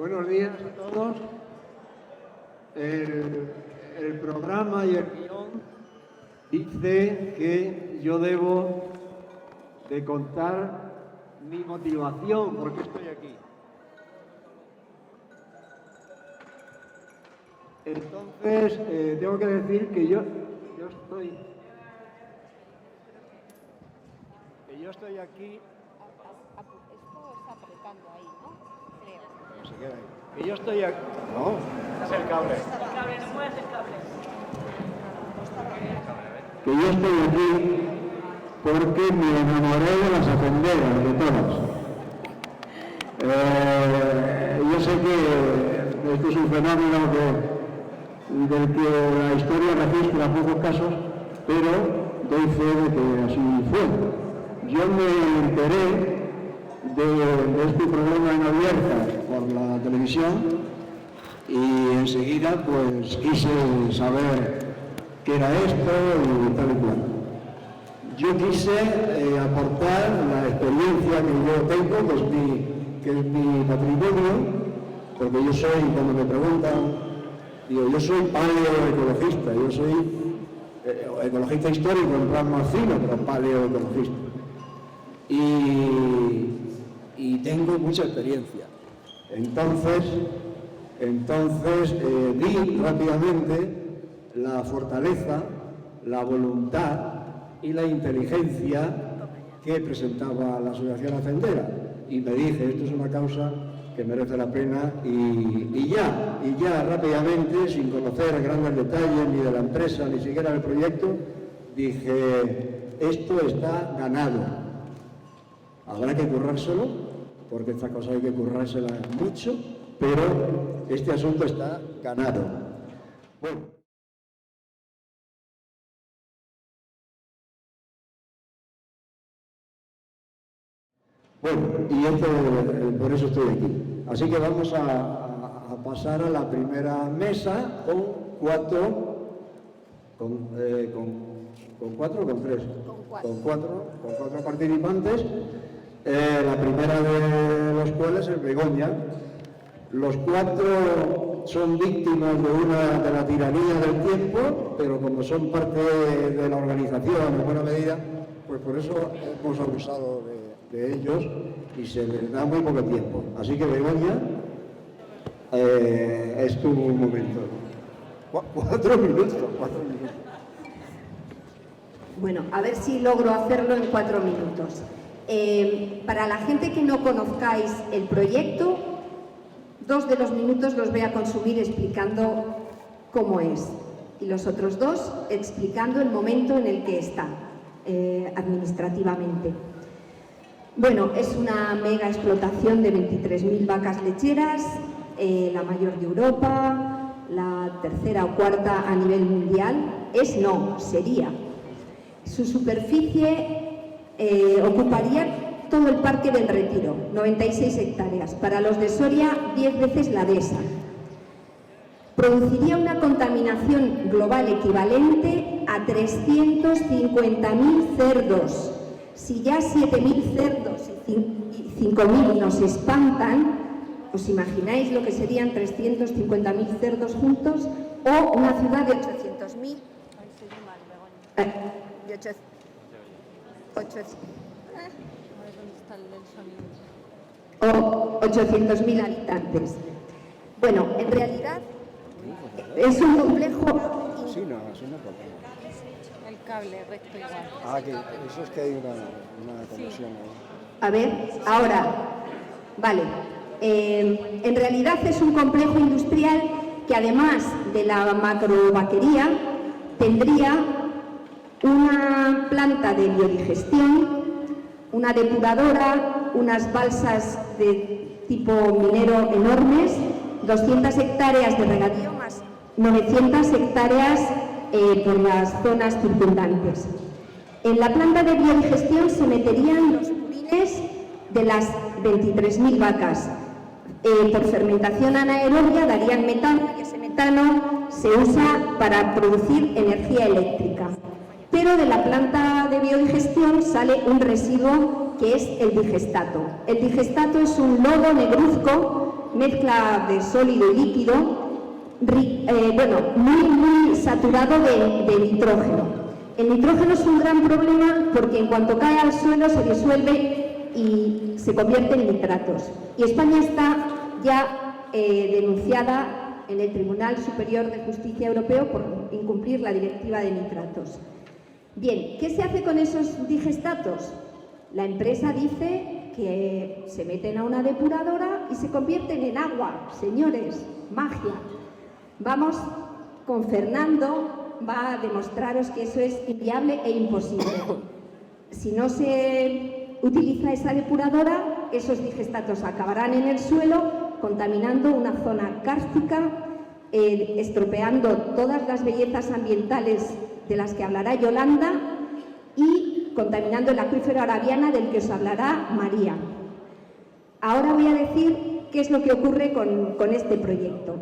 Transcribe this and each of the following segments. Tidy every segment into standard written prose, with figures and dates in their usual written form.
Buenos días a todos. El programa y el guión dice que yo debo de contar mi motivación, por qué estoy aquí. Entonces, tengo que decir que yo estoy aquí. Esto está apretando ahí, ¿no? Creo. No se queda ahí. Que yo estoy aquí. No, es el cable. El cable, no mueves el cable. Que yo estoy aquí porque me enamoré de las hacenderas, de todas. Yo sé que esto es un fenómeno del que la historia registra pocos casos, pero doy fe de que así fue. Yo me enteré de este problema en Abierta por la televisión y enseguida pues quise saber qué era esto y tal y cual. Yo quise aportar la experiencia que yo tengo, que es mi patrimonio, porque yo soy, cuando me preguntan, digo, yo soy paleoecologista, yo soy ecologista histórico en plan más fino, pero paleoecologista. Y tengo mucha experiencia. Entonces vi rápidamente la fortaleza, la voluntad y la inteligencia que presentaba la Asociación Hacendera. Y me dije, esto es una causa que merece la pena y ya rápidamente, sin conocer grandes detalles ni de la empresa, ni siquiera del proyecto, dije, esto está ganado. Habrá que currárselo, porque esta cosa hay que currársela mucho, pero este asunto está ganado. Bueno, y por eso estoy aquí. Así que vamos a pasar a la primera mesa con cuatro participantes. La primera de los cuales es Begoña. Los cuatro son víctimas de la tiranía del tiempo, pero como son parte de la organización en buena medida, pues por eso hemos abusado de ellos y se les da muy poco tiempo. Así que Begoña, es tu momento. 4 minutos. Bueno, a ver si logro hacerlo en 4 minutos. Para la gente que no conozcáis el proyecto, 2 de los minutos los voy a consumir explicando cómo es y los otros 2 explicando el momento en el que está administrativamente. Bueno, es una mega explotación de 23.000 vacas lecheras, la mayor de Europa, la tercera o cuarta a nivel mundial. Sería. Su superficie ocuparía todo el Parque del Retiro, 96 hectáreas. Para los de Soria, 10 veces la dehesa. Produciría una contaminación global equivalente a 350.000 cerdos. Si ya 7.000 cerdos y 5.000 nos espantan, ¿os imagináis lo que serían 350.000 cerdos juntos? O una ciudad de 800.000. O 800.000 habitantes. Bueno, en realidad es un complejo. Sí, no problema. El cable recto igual. Que eso es que hay una conexión ahí. A ver, ahora, vale. En realidad es un complejo industrial que además de la macrovaquería tendría una planta de biodigestión, una depuradora, unas balsas de tipo minero enormes, 200 hectáreas de regadío más 900 hectáreas por las zonas circundantes. En la planta de biodigestión se meterían los purines de las 23.000 vacas. Por fermentación anaerobia darían metano y ese metano se usa para producir energía eléctrica. Pero de la planta de biodigestión sale un residuo que es el digestato. El digestato es un lodo negruzco mezcla de sólido y líquido, muy saturado de nitrógeno. El nitrógeno es un gran problema porque en cuanto cae al suelo se disuelve y se convierte en nitratos. Y España está ya denunciada en el Tribunal Superior de Justicia Europeo por incumplir la directiva de nitratos. Bien, ¿qué se hace con esos digestatos? La empresa dice que se meten a una depuradora y se convierten en agua. Señores, magia. Vamos con Fernando, va a demostraros que eso es inviable e imposible. Si no se utiliza esa depuradora, esos digestatos acabarán en el suelo, contaminando una zona kárstica, estropeando todas las bellezas ambientales de las que hablará Yolanda y contaminando el acuífero Arabiana del que os hablará María. Ahora voy a decir qué es lo que ocurre con este proyecto.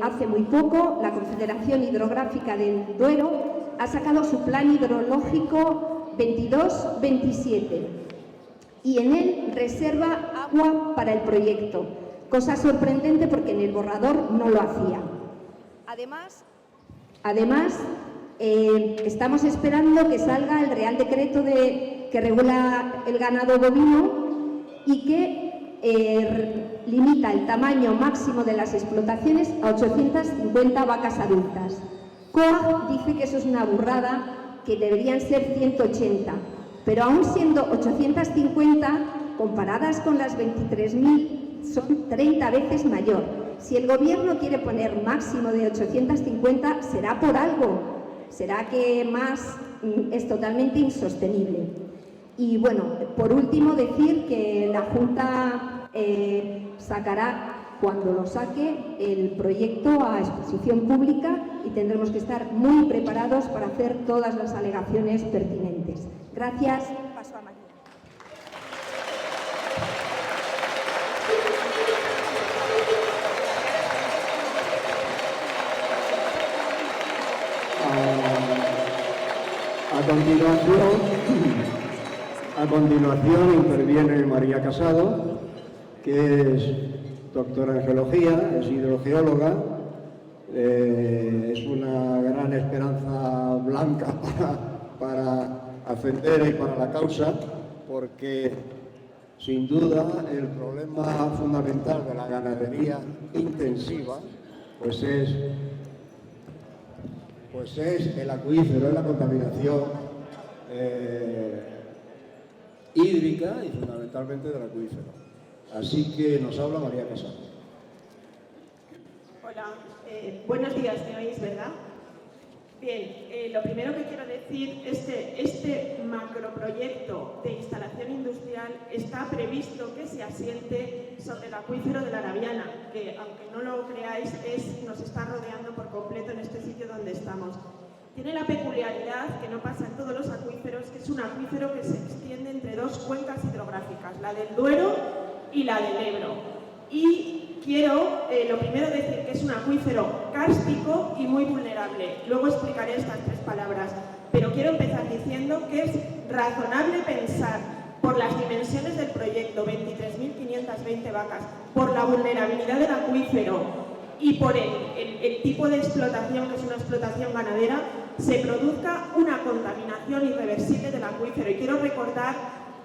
Hace muy poco la Confederación Hidrográfica del Duero ha sacado su plan hidrológico 22-27 y en él reserva agua para el proyecto, cosa sorprendente porque en el borrador no lo hacía. Además, estamos esperando que salga el Real Decreto que regula el ganado bovino y que limita el tamaño máximo de las explotaciones a 850 vacas adultas. COAG dice que eso es una burrada, que deberían ser 180, pero aún siendo 850, comparadas con las 23.000, son 30 veces mayor. Si el Gobierno quiere poner máximo de 850, será por algo, será que más es totalmente insostenible. Y bueno, por último decir que la Junta sacará, cuando lo saque, el proyecto a exposición pública y tendremos que estar muy preparados para hacer todas las alegaciones pertinentes. Gracias. Paso a María. A continuación interviene María Casado, que es doctora en geología, es hidrogeóloga, es una gran esperanza blanca para Ascendera y para la causa, porque sin duda el problema fundamental de la ganadería intensiva pues es el acuífero, es la contaminación hídrica y fundamentalmente del acuífero. Así que nos habla María Casado. Hola, buenos días, ¿me oís, verdad? Bien, lo primero que quiero decir es que este macroproyecto de instalación industrial está previsto que se asiente sobre el acuífero de la Arabiana, que aunque no lo creáis, nos está rodeando por completo en este sitio donde estamos. Tiene la peculiaridad, que no pasa en todos los acuíferos, que es un acuífero que se extiende entre dos cuencas hidrográficas, la del Duero y la del Ebro. Y quiero, lo primero, decir que es un acuífero kárstico y muy vulnerable. Luego explicaré estas tres palabras. Pero quiero empezar diciendo que es razonable pensar, por las dimensiones del proyecto, 23.520 vacas, por la vulnerabilidad del acuífero y por el tipo de explotación, que es una explotación ganadera, se produzca una contaminación irreversible del acuífero. Y quiero recordar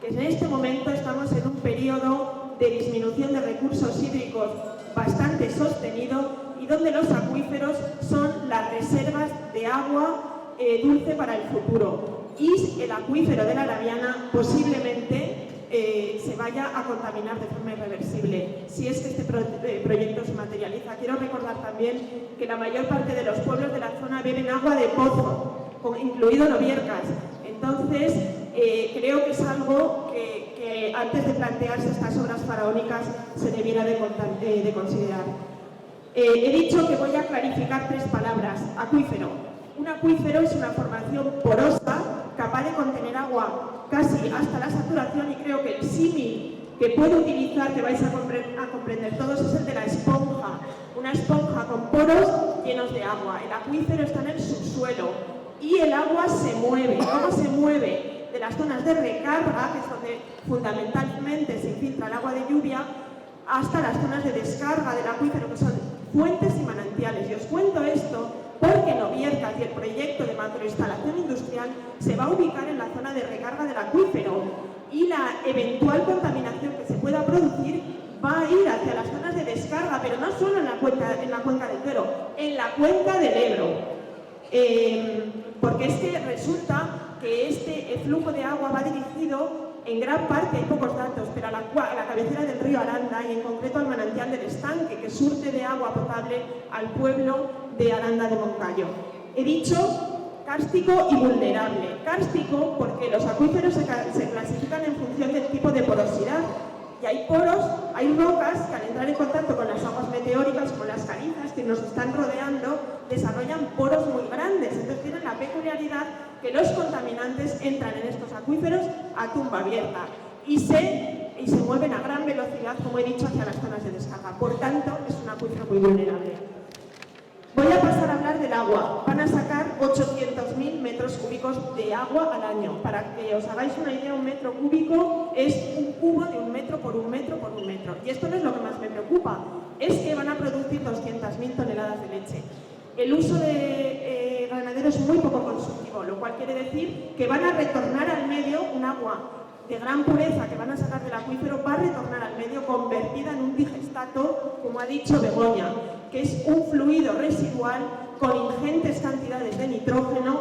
que en este momento estamos en un periodo de disminución de recursos hídricos bastante sostenido y donde los acuíferos son las reservas de agua dulce para el futuro. Y el acuífero de la Arabiana posiblemente se vaya a contaminar de forma irreversible si es que este proyecto se materializa. Quiero recordar también que la mayor parte de los pueblos de la zona beben agua de pozo, incluido Noviercas. Entonces, creo que es algo que antes de plantearse estas obras faraónicas se debiera de considerar. He dicho que voy a clarificar tres palabras. Acuífero. Un acuífero es una formación porosa capaz de contener agua casi hasta la saturación, y creo que el símil que puedo utilizar, que vais a comprender todos, es el de la esponja. Una esponja con poros llenos de agua. El acuífero está en el subsuelo y el agua se mueve. ¿Cómo se mueve? De las zonas de recarga, que es donde fundamentalmente se infiltra el agua de lluvia, hasta las zonas de descarga del acuífero, que son fuentes y manantiales. Y os cuento esto porque Noviercas y el proyecto de macroinstalación industrial se va a ubicar en la zona de recarga del acuífero, y la eventual contaminación que se pueda producir va a ir hacia las zonas de descarga, pero no solo en la cuenca del Duero, en la cuenca del Ebro. Porque es que resulta que este flujo de agua va dirigido en gran parte, hay pocos datos, pero a la cabecera del río Aranda, y en concreto al manantial del Estanque, que surte de agua potable al pueblo de Aranda de Moncayo. He dicho kárstico y vulnerable. Kárstico porque los acuíferos se clasifican en función del tipo de porosidad. Y hay poros, hay rocas que al entrar en contacto con las aguas meteóricas, como las calizas que nos están rodeando, desarrollan poros muy grandes. Entonces tienen la peculiaridad que los contaminantes entran en estos acuíferos a tumba abierta y se mueven a gran velocidad, como he dicho, hacia las zonas de descarga. Por tanto, es un acuífero muy vulnerable. Voy a pasar a hablar del agua. Van a sacar 800.000 metros cúbicos de agua al año. Para que os hagáis una idea, un metro cúbico es un cubo de 1 metro por 1 metro por 1 metro. Y esto no es lo que más me preocupa, es que van a producir 200.000 toneladas de leche. El uso de ganadero es muy poco consumivo, lo cual quiere decir que van a retornar al medio un agua de gran pureza que van a sacar del acuífero, va a retornar al medio convertida en un digestato, como ha dicho Begoña, que es un fluido residual con ingentes cantidades de nitrógeno,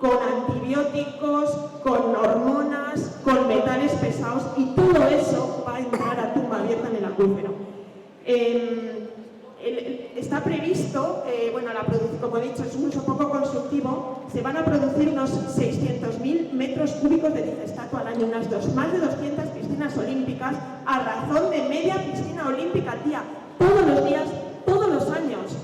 con antibióticos, con hormonas, con metales pesados, y todo eso va a entrar a tumba abierta en el acuífero. Está previsto, como he dicho, es un uso poco constructivo, se van a producir unos 600.000 metros cúbicos de digestato al año, más de 200 piscinas olímpicas, a razón de media piscina olímpica al día, todos los días, todos los años.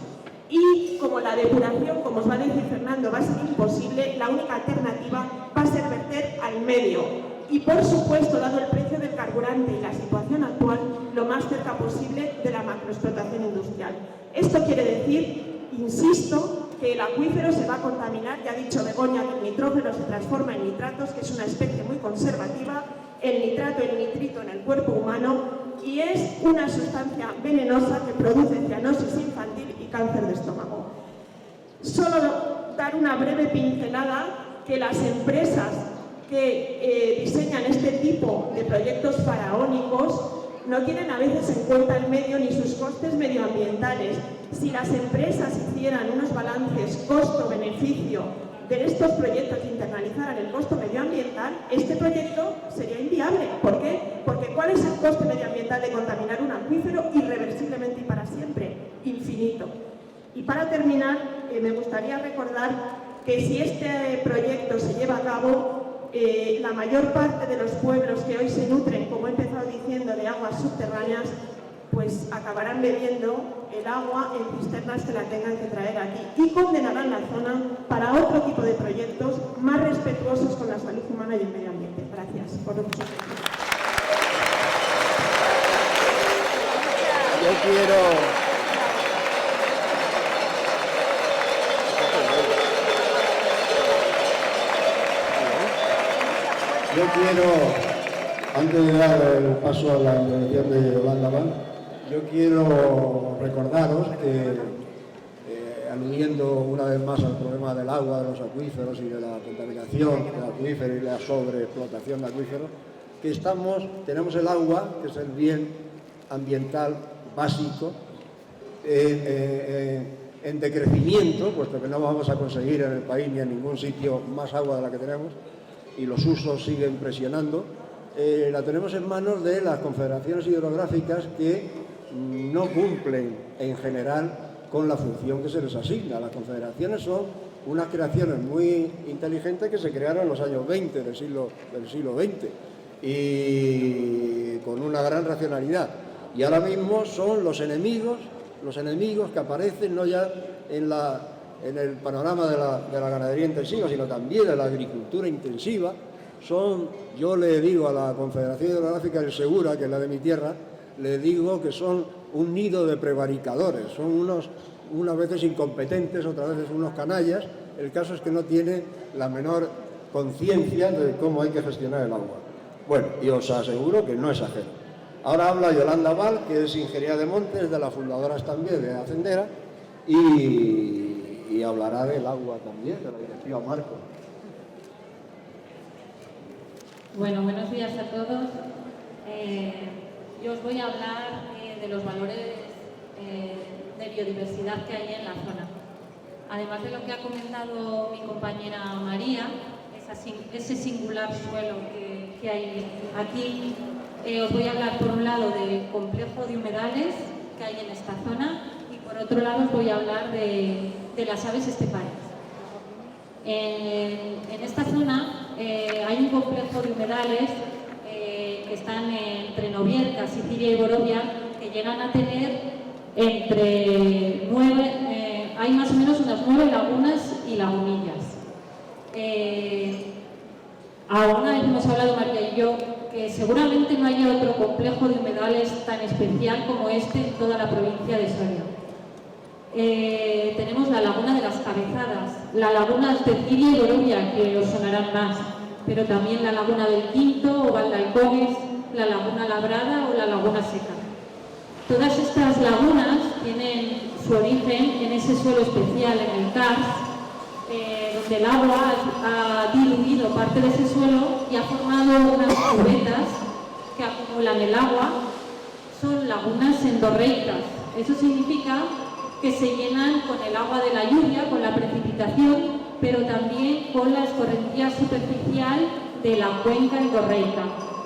Y como la depuración, como os va a decir Fernando, va a ser imposible, la única alternativa va a ser verter al medio. Y por supuesto, dado el precio del carburante y la situación actual, lo más cerca posible de la macroexplotación industrial. Esto quiere decir, insisto, que el acuífero se va a contaminar. Ya ha dicho Begoña que el nitrógeno se transforma en nitratos, que es una especie muy conservativa, el nitrato y el nitrito en el cuerpo humano, y es una sustancia venenosa que produce cianosis infantil y cáncer de estómago. Solo dar una breve pincelada que las empresas que diseñan este tipo de proyectos faraónicos no tienen a veces en cuenta el medio ni sus costes medioambientales. Si las empresas hicieran unos balances costo-beneficio de estos proyectos y internalizaran el costo medioambiental, este proyecto sería inviable. ¿Por qué? Porque ¿cuál es el coste medioambiental de contaminar un acuífero irreversiblemente y para siempre? Infinito. Y para terminar, me gustaría recordar que si este proyecto se lleva a cabo, la mayor parte de los pueblos que hoy se nutren, como he empezado diciendo, de aguas subterráneas, pues acabarán bebiendo el agua en cisternas que la tengan que traer aquí, y condenarán la zona para otro tipo de proyectos más respetuosos con la salud humana y el medio ambiente. Gracias por lo que se Yo quiero, antes de dar el paso a la intervención de Yolanda Van, yo quiero recordaros que, aludiendo una vez más al problema del agua, de los acuíferos y de la contaminación del acuífero y la sobreexplotación de acuíferos, que tenemos el agua, que es el bien ambiental básico, en decrecimiento, puesto que no vamos a conseguir en el país ni en ningún sitio más agua de la que tenemos, y los usos siguen presionando. La tenemos en manos de las confederaciones hidrográficas, que no cumplen en general con la función que se les asigna. Las confederaciones son unas creaciones muy inteligentes que se crearon en los años 20 del siglo XX y con una gran racionalidad. Y ahora mismo son los enemigos que aparecen no ya en el panorama de la ganadería intensiva, sino también de la agricultura intensiva. Yo le digo a la Confederación Hidrográfica del Segura, que es la de mi tierra, le digo que son un nido de prevaricadores, son unas veces incompetentes, otras veces unos canallas. El caso es que no tienen la menor conciencia de cómo hay que gestionar el agua. Bueno, y os aseguro que no exagero. Ahora habla Yolanda Val, que es ingeniera de montes, de las fundadoras también de Hacendera, y hablará del agua también, de la directiva Marco. Bueno, buenos días a todos. Yo os voy a hablar de los valores de biodiversidad que hay en la zona. Además de lo que ha comentado mi compañera María, ese singular suelo que hay aquí, os voy a hablar por un lado del complejo de humedales que hay en esta zona y por otro lado os voy a hablar de las aves esteparias. En esta zona hay un complejo de humedales que están entre Novierca, Sicilia y Borovia, que llegan a tener entre 9, hay más o menos unas 9 lagunas y lagunillas. Alguna vez hemos hablado María y yo que seguramente no haya otro complejo de humedales tan especial como este en toda la provincia de Soria. Tenemos la laguna de las Cabezadas, la laguna de Ciria y Borovia, que os sonarán más, pero también la laguna del Quinto o Valdealcones, la laguna Labrada o la laguna Seca. Todas estas lagunas tienen su origen en ese suelo especial, en el karst, donde el agua ha diluido parte de ese suelo y ha formado unas cubetas que acumulan el agua. Son lagunas endorreicas. Eso significa que se llenan con el agua de la lluvia, con la precipitación, pero también con la escorrentía superficial de la cuenca endorreica.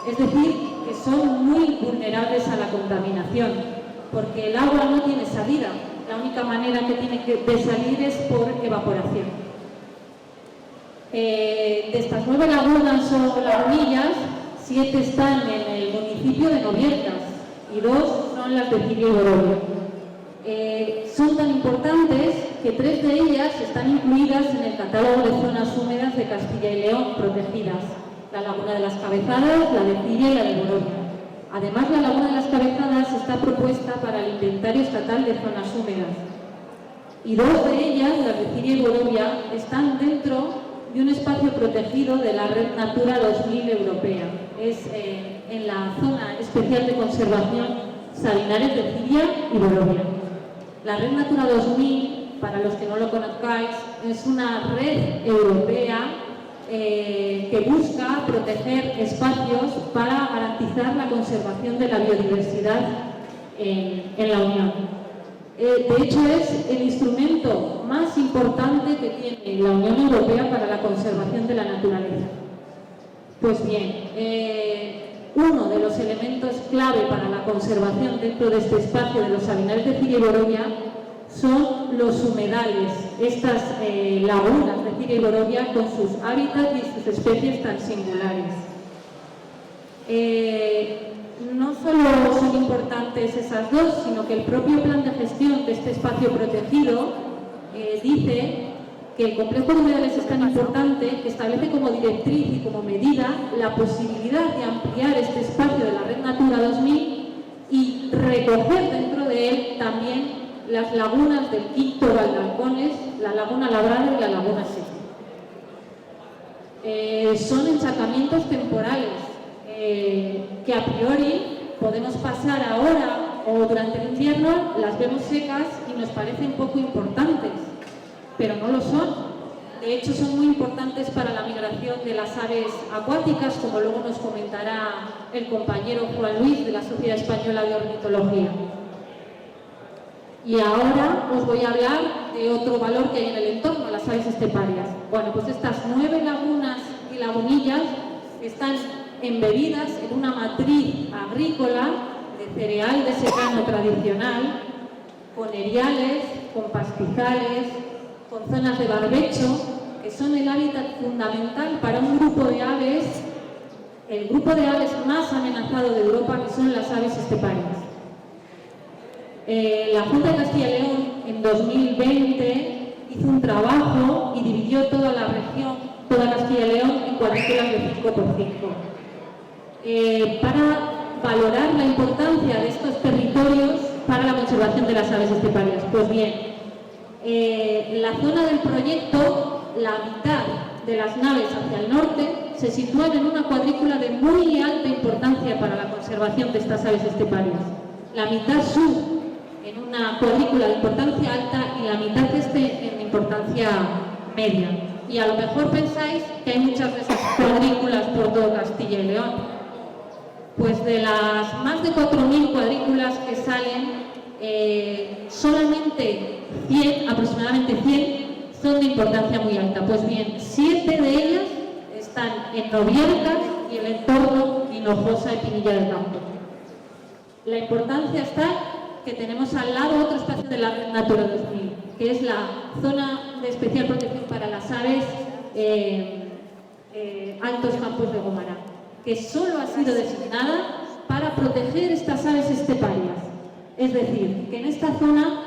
Es decir, que son muy vulnerables a la contaminación, porque el agua no tiene salida. La única manera que tiene de salir es por evaporación. De estas 9 lagunas o lagunillas, 7 están en el municipio de Noviercas y 2 son las de Ciria y Borovia. Son tan importantes que 3 de ellas están incluidas en el catálogo de zonas húmedas de Castilla y León protegidas: la laguna de las Cabezadas, la de Ciria y la de Borovia. Además, la laguna de las Cabezadas está propuesta para el inventario estatal de zonas húmedas y 2 de ellas, las de Ciria y Borovia, están dentro de un espacio protegido de la Red Natura 2000 europea. Es en la zona especial de conservación Salinares de Ciria y Borovia. La Red Natura 2000, para los que no lo conozcáis, es una red europea que busca proteger espacios para garantizar la conservación de la biodiversidad en la Unión. De hecho, es el instrumento más importante que tiene la Unión Europea para la conservación de la naturaleza. Pues bien, uno de los elementos clave para la conservación dentro de este espacio de los Salinares de Ciria y Borovia son los humedales, estas lagunas de Ciria y Borovia con sus hábitats y sus especies tan singulares. No solo son importantes esas dos, sino que el propio plan de gestión de este espacio protegido dice que el complejo de humedales es tan importante que establece como directriz y como medida la posibilidad de ampliar este espacio de la Red Natura 2000 y recoger dentro de él también las lagunas del Quinto Valdealcones, la laguna Labrada y la laguna Seca. Son encharcamientos temporales que a priori podemos pasar ahora o durante el invierno, las vemos secas y nos parecen poco importantes, pero no lo son. De hecho, son muy importantes para la migración de las aves acuáticas, como luego nos comentará el compañero Juan Luis de la Sociedad Española de Ornitología. Y ahora os voy a hablar de otro valor que hay en el entorno, las aves esteparias. Bueno, pues estas 9 lagunas y lagunillas están embebidas en una matriz agrícola de cereal de secano tradicional, con eriales, con pastizales, con zonas de barbecho, que son el hábitat fundamental para un grupo de aves, el grupo de aves más amenazado de Europa, que son las aves esteparias. La Junta de Castilla y León en 2020 hizo un trabajo y dividió toda la región, toda Castilla y León, en cuadrículas de 5x5. Para valorar la importancia de estos territorios para la conservación de las aves esteparias. Pues bien, la zona del proyecto, la mitad de las naves hacia el norte, se sitúan en una cuadrícula de muy alta importancia para la conservación conservación de estas aves esteparias. La mitad sub en una cuadrícula de importancia alta y la mitad este en importancia media. Y a lo mejor pensáis que hay muchas de esas cuadrículas por todo Castilla y León. Pues de las más de 4.000 cuadrículas que salen, solamente 100, aproximadamente 100, son de importancia muy alta. Pues bien, 7 de ellas están en Noviercas y el entorno Hinojosa y Pinilla del Campo. La importancia está que tenemos al lado otro espacio de la Red Natura 2000, que es la zona de especial protección para las aves Altos Campos de Gómara, que solo ha sido designada para proteger estas aves esteparias. Es decir, que en esta zona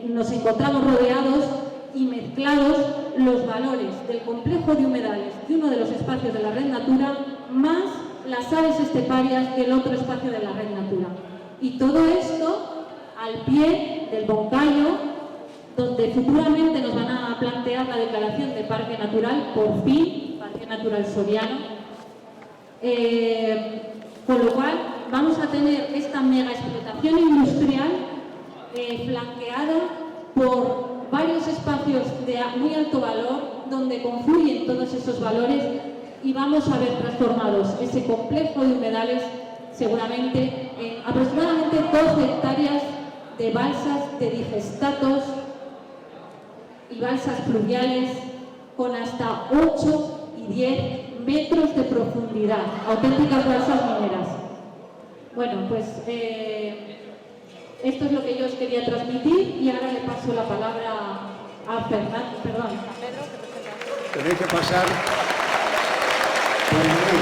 nos encontramos rodeados y mezclados los valores del complejo de humedales de uno de los espacios de la Red Natura más las aves esteparias del otro espacio de la Red Natura. Y todo esto al pie del Boncayo, donde futuramente nos van a plantear la declaración de Parque Natural, por fin, Parque Natural Soriano. Con lo cual vamos a tener esta mega explotación industrial flanqueada por varios espacios de muy alto valor, donde confluyen todos esos valores, y vamos a ver transformados ese complejo de humedales seguramente en aproximadamente 12 hectáreas de balsas, de digestatos y balsas fluviales con hasta 8 y 10 metros de profundidad, auténticas balsas mineras. Bueno, pues esto es lo que yo os quería transmitir, y ahora le paso la palabra a Fernando, perdón. Tenéis que pasar por mí.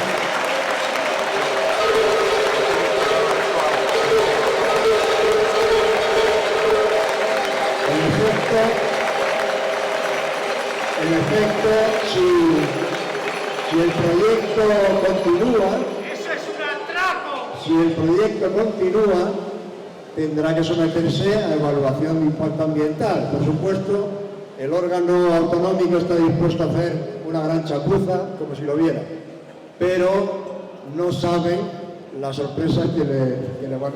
En efecto, si el proyecto continúa, ¡eso es un atraco! si el proyecto continúa, tendrá que someterse a evaluación de impacto ambiental. Por supuesto, el órgano autonómico está dispuesto a hacer una gran chapuza, como si lo viera, pero no saben las sorpresas que le van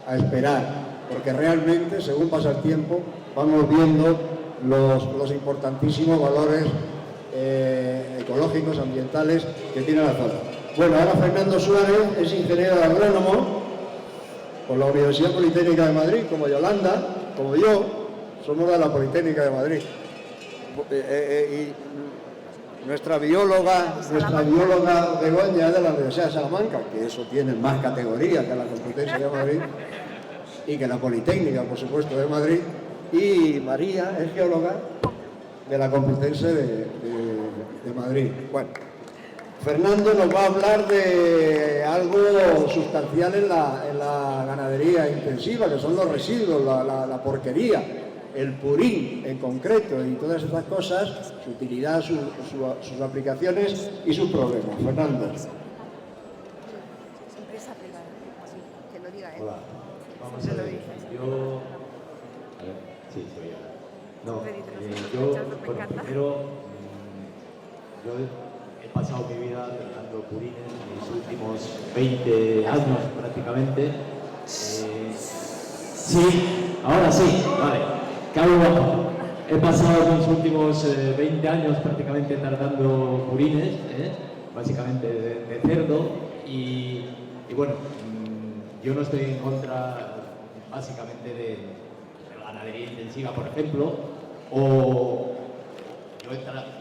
a esperar, porque realmente, según pasa el tiempo, vamos viendo los importantísimos valores ecológicos, ambientales que tiene la zona. Bueno, ahora Fernando Suárez es ingeniero agrónomo por la Universidad Politécnica de Madrid, como Yolanda, como yo, somos de la Politécnica de Madrid. Y nuestra bióloga Begoña es de la Universidad de Salamanca, que eso tiene más categoría que la Complutense de Madrid y que la Politécnica, por supuesto, de Madrid. Y María es geóloga de la Complutense de Madrid. Bueno, Fernando nos va a hablar de algo sustancial en la ganadería intensiva, que son los residuos, la porquería, el purín en concreto, y todas estas cosas, su utilidad, sus aplicaciones y sus problemas. Fernando. Empresa privada, que lo diga él. Hola, vamos a ver, yo... A ver, sí, soy yo. No, yo, bueno, primero, yo he pasado mi vida tratando purines, mis últimos 20 años prácticamente. Sí, ahora sí, vale, cabo bajo. He pasado mis últimos 20 años prácticamente tratando purines, básicamente de cerdo, y bueno, yo no estoy en contra básicamente de ganadería intensiva, por ejemplo, o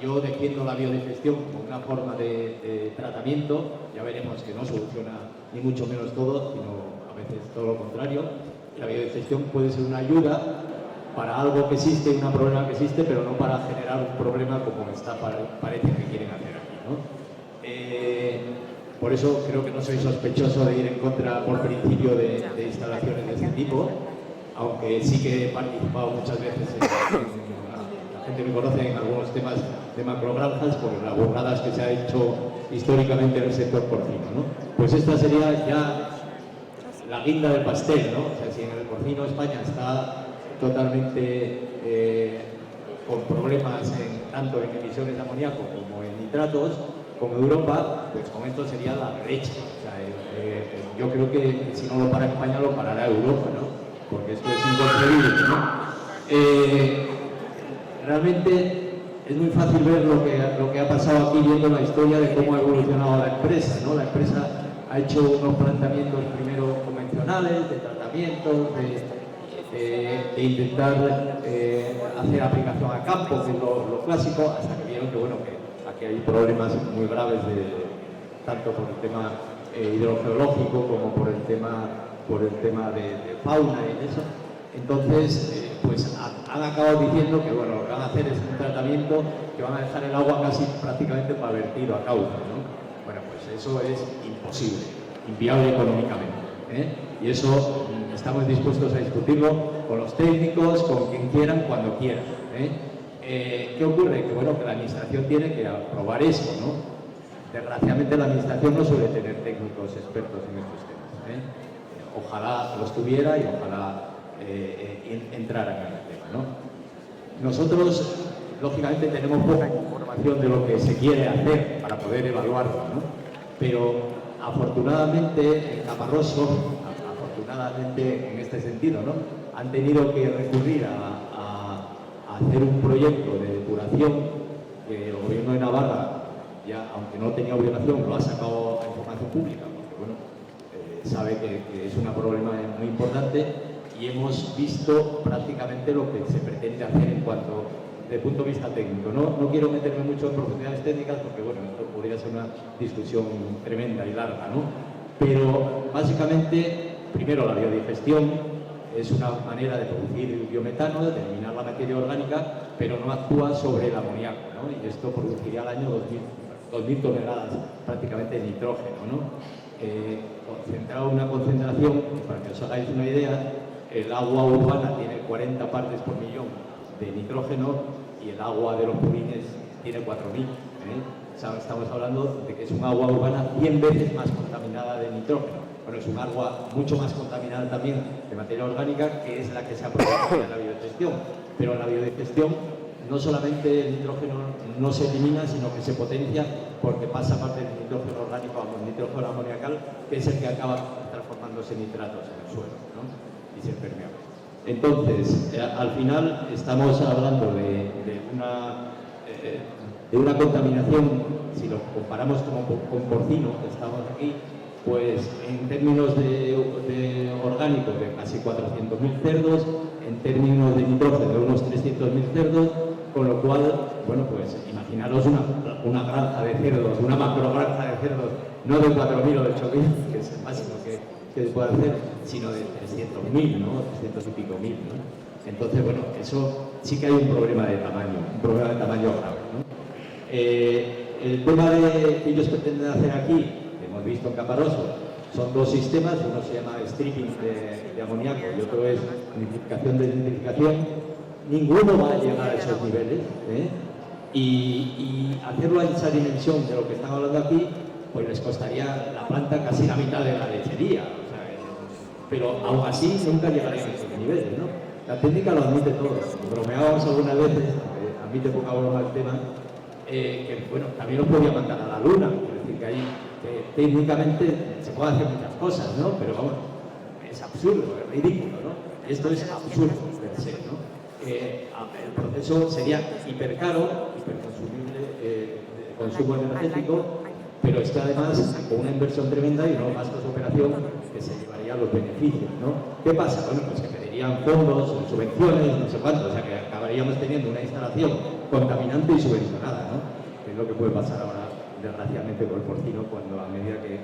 yo defiendo la biodigestión como una forma de tratamiento. Ya veremos que no soluciona ni mucho menos todo, sino a veces todo lo contrario. La biodigestión puede ser una ayuda para algo que existe, un problema que existe, pero no para generar un problema como parece que quieren hacer aquí, ¿no? Por eso creo que no soy sospechoso de ir en contra por principio de instalaciones de este tipo, aunque sí que he participado muchas veces la gente me conoce en algunos temas de macrogranjas por las burradas que se ha hecho históricamente en el sector porcino, ¿no? Pues esta sería ya la guinda del pastel, ¿no? O sea, si en el porcino España está totalmente con problemas tanto en emisiones de amoníaco como en nitratos, con Europa, pues con esto sería la leche. O sea, yo creo que si no lo para España, lo parará Europa, ¿no? Porque esto es inconcebible, ¿no? Realmente es muy fácil ver lo que ha pasado aquí viendo la historia de cómo ha evolucionado la empresa, ¿no? La empresa ha hecho unos planteamientos primero convencionales, de tratamientos, de intentar hacer aplicación a campo, que es lo clásico, hasta que vieron que, bueno, que aquí hay problemas muy graves tanto por el tema hidrogeológico como por el tema de fauna y eso. Entonces, pues han acabado diciendo que, bueno, lo que van a hacer es un tratamiento que van a dejar el agua casi prácticamente para vertido a cauce, ¿no? Bueno, pues eso es imposible, inviable económicamente, ¿eh? Y eso estamos dispuestos a discutirlo con los técnicos, con quien quieran, cuando quieran, ¿eh? ¿Qué ocurre? Que, bueno, que la administración tiene que aprobar eso, ¿no? Desgraciadamente la administración no suele tener técnicos expertos en estos temas, ¿eh? Ojalá los tuviera y ojalá entraran en el tema, ¿no? Nosotros, lógicamente, tenemos poca información de lo que se quiere hacer para poder evaluarlo, ¿no? Pero afortunadamente en Caparroso, afortunadamente en este sentido, ¿no? Han tenido que recurrir a hacer un proyecto de depuración que el Gobierno de Navarra, ya, aunque no tenía obligación, lo ha sacado a información pública, porque, bueno, sabe que es un problema muy importante. Y hemos visto prácticamente lo que se pretende hacer en cuanto, desde el punto de vista técnico. No quiero meterme mucho en profundidades técnicas porque, bueno, esto podría ser una discusión tremenda y larga, ¿no? Pero, básicamente, primero, la biodigestión es una manera de producir biometano, de eliminar la materia orgánica, pero no actúa sobre el amoníaco, ¿no? Y esto produciría al año 2.000 toneladas prácticamente de nitrógeno, ¿no? Concentrado una concentración, para que os hagáis una idea, el agua urbana tiene 40 partes por millón de nitrógeno y el agua de los purines tiene 4.000. O sea, estamos hablando de que es un agua urbana 100 veces más contaminada de nitrógeno. Bueno, es un agua mucho más contaminada también de materia orgánica, que es la que se ha producido en la biodigestión. Pero en la biodigestión no solamente el nitrógeno no se elimina, sino que se potencia porque pasa parte del nitrógeno orgánico al nitrógeno amoniacal, que es el que acaba transformándose en nitratos en el suelo, ¿no? Y ser permeable. Entonces, al final estamos hablando de una contaminación, si lo comparamos con porcino, que estamos aquí, pues en términos de orgánico de casi 400.000 cerdos, en términos de nitrógeno de unos 300.000 cerdos, con lo cual, bueno, pues imaginaros una granja de cerdos, una macro granja de cerdos, no de 4.000 o de 8.000, que es el máximo que se puede hacer, sino de 300.000, ¿no? 300 y pico mil, ¿no? Entonces, bueno, eso sí que hay un problema de tamaño grave, ¿no? El tema que ellos pretenden hacer aquí, que hemos visto en Caparroso, son dos sistemas, uno se llama stripping de amoníaco y otro es nitrificación de nitrificación. Ninguno va a llegar a esos niveles, ¿eh? Y hacerlo a esa dimensión de lo que están hablando aquí, pues les costaría la planta casi la mitad de la lechería. O sea, pero aún así nunca llegarían a esos niveles, ¿no? La técnica lo admite todo. Bromeábamos algunas veces, admite poca broma el tema, que bueno, también lo podía mandar a la luna. Es decir, que ahí técnicamente se puede hacer muchas cosas, ¿no? Pero vamos, es absurdo, es ridículo, ¿no? Esto es absurdo per se, ¿no? El proceso sería hipercaro, hiperconsumible, de consumo energético, pero es que además con una inversión tremenda y unos gastos de operación que se llevarían los beneficios, ¿no? ¿Qué pasa? Bueno, pues que pedirían fondos, subvenciones, no sé cuánto, o sea que acabaríamos teniendo una instalación contaminante y subvencionada, ¿no? Que es lo que puede pasar ahora, desgraciadamente, con el porcino, cuando a medida que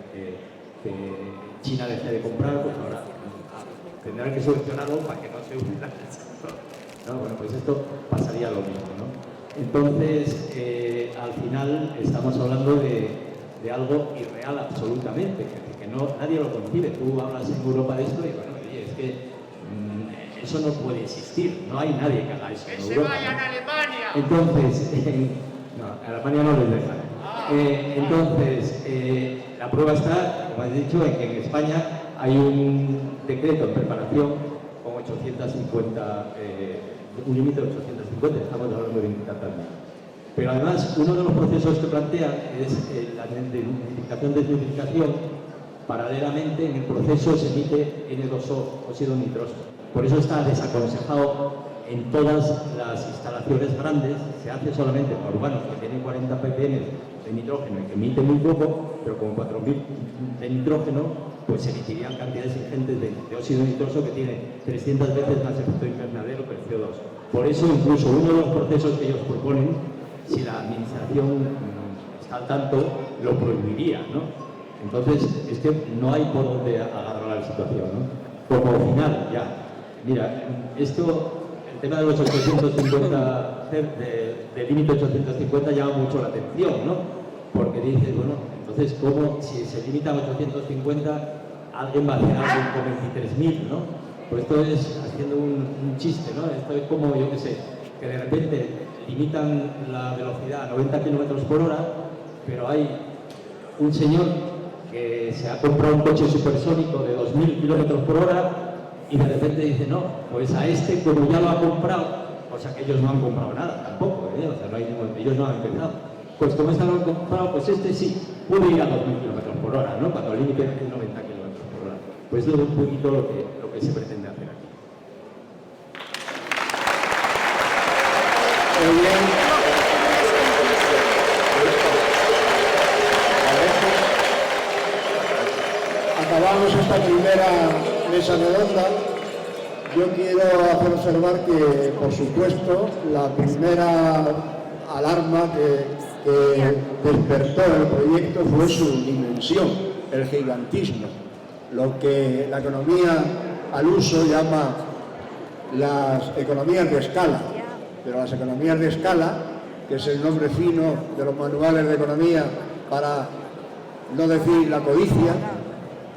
China deje de comprar, pues ahora tendrán que subvencionarlo para que no se hunda. ¿No? Bueno, pues esto pasaría lo mismo, ¿no? Entonces, al final estamos hablando de algo irreal absolutamente, que nadie lo concibe. Tú hablas en Europa de esto y bueno, oye, es que eso no puede existir, no hay nadie que haga eso en Europa. ¡Que se vayan a Alemania! Entonces, no, a Alemania no les dejan. Entonces, la prueba está, como has dicho, en que en España hay un decreto en preparación con 850, un límite de 850, estamos hablando de 20 tantas mil. Pero además, uno de los procesos que plantea es la identificación de nitrificación. Paralelamente, en el proceso se emite N2O, óxido nitroso. Por eso está desaconsejado en todas las instalaciones grandes. Se hace solamente para urbanos que tienen 40 ppm de nitrógeno y que emiten muy poco, pero con 4000 de nitrógeno, pues se emitirían cantidades ingentes de óxido nitroso que tiene 300 veces más efecto invernadero que el CO2. Por eso, incluso uno de los procesos que ellos proponen, si la administración está al tanto, lo prohibiría, ¿no? Entonces, es que no hay por dónde agarrar la situación, ¿no? Como final, ya. Mira, esto, el tema de los 850, del límite 850 llama mucho la atención, ¿no? Porque dices, bueno, entonces, ¿cómo, si se limita a 850, alguien va a hacer algo con 23.000, ¿no? Pues esto es haciendo un chiste, ¿no? Esto es como, yo qué sé, que de repente limitan la velocidad a 90 km por hora, pero hay un señor que se ha comprado un coche supersónico de 2000 km por hora y de repente dice, no, pues a este, como ya lo ha comprado, o sea que ellos no han comprado nada tampoco, o sea, no hay ellos no han empezado, pues como este lo han comprado, pues este sí puede ir a 2000 km por hora, ¿no? Cuando el límite es 90 km por hora. Pues es un poquito lo que se pretende hacer aquí. Muy bien. Acabamos esta primera mesa redonda. Yo quiero hacer observar que, por supuesto, la primera alarma que despertó el proyecto fue su dimensión, el gigantismo, lo que la economía al uso llama las economías de escala. Pero las economías de escala, que es el nombre fino de los manuales de economía para no decir la codicia,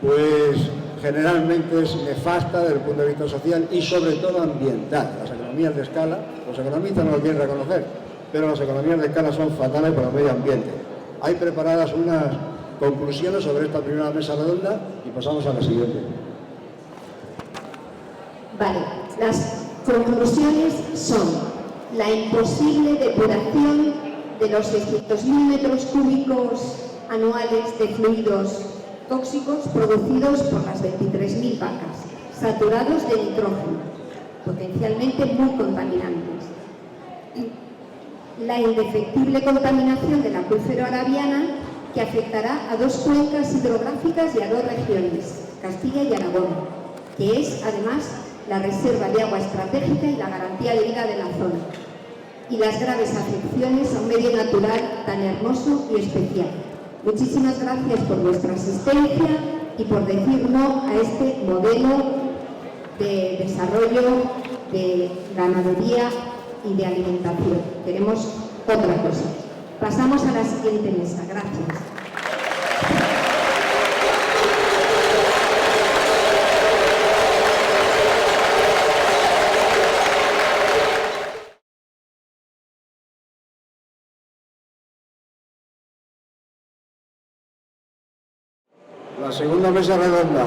pues generalmente es nefasta desde el punto de vista social y sobre todo ambiental. Las economías de escala, los economistas no lo quieren reconocer, pero las economías de escala son fatales para el medio ambiente. Hay preparadas unas conclusiones sobre esta primera mesa redonda y pasamos a la siguiente. Vale, las conclusiones son la imposible depuración de los 600.000 metros cúbicos anuales de fluidos tóxicos producidos por las 23.000 vacas, saturados de nitrógeno, potencialmente muy contaminantes. La indefectible contaminación del acuífero Arabiana, que afectará a 2 cuencas hidrográficas y a 2 regiones, Castilla y Aragón, que es además la reserva de agua estratégica y la garantía de vida de la zona, y las graves afecciones a un medio natural tan hermoso y especial. Muchísimas gracias por vuestra asistencia y por decir no a este modelo de desarrollo de ganadería y de alimentación. Queremos otra cosa. Pasamos a la siguiente mesa. Gracias. La segunda mesa redonda.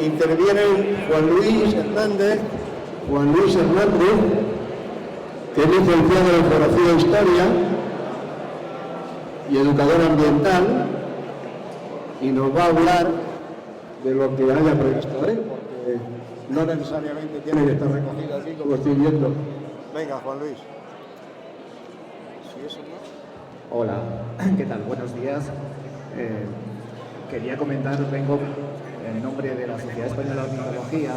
Intervienen Juan Luis Hernández, que es licenciado en Geografía e Historia y educador ambiental, y nos va a hablar de lo que haya previsto él, porque no necesariamente tiene que estar recogido así como estoy viendo. Venga, Juan Luis. ¿Sí, eso no? Hola, ¿qué tal? Buenos días. Quería comentar, vengo en nombre de la Sociedad Española de Ornitología,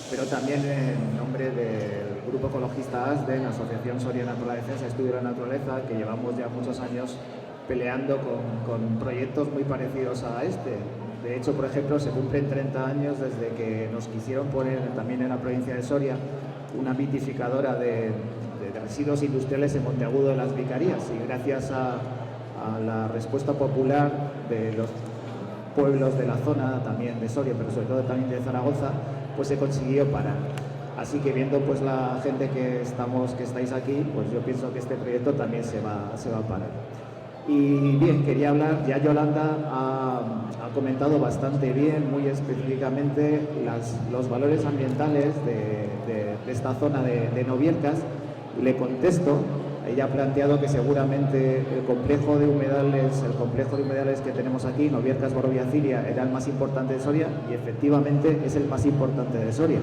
pero también en nombre del Grupo Ecologista ASDEN, Asociación Soriana por la Defensa y Estudio de la Naturaleza, que llevamos ya muchos años peleando con proyectos muy parecidos a este. De hecho, por ejemplo, se cumplen 30 años desde que nos quisieron poner también en la provincia de Soria una vitificadora de residuos industriales en Monteagudo de las Vicarías, y gracias a la respuesta popular de los pueblos de la zona, también de Soria, pero sobre todo también de Zaragoza, pues se consiguió parar. Así que viendo pues la gente que estáis aquí, pues yo pienso que este proyecto también se va a parar. Y bien, quería hablar, ya Yolanda ha comentado bastante bien, muy específicamente, los valores ambientales de esta zona de Noviercas. Le contesto, ella ha planteado que seguramente el complejo de humedales que tenemos aquí, Noviercas, Boroviacilia, era el más importante de Soria, y efectivamente es el más importante de Soria.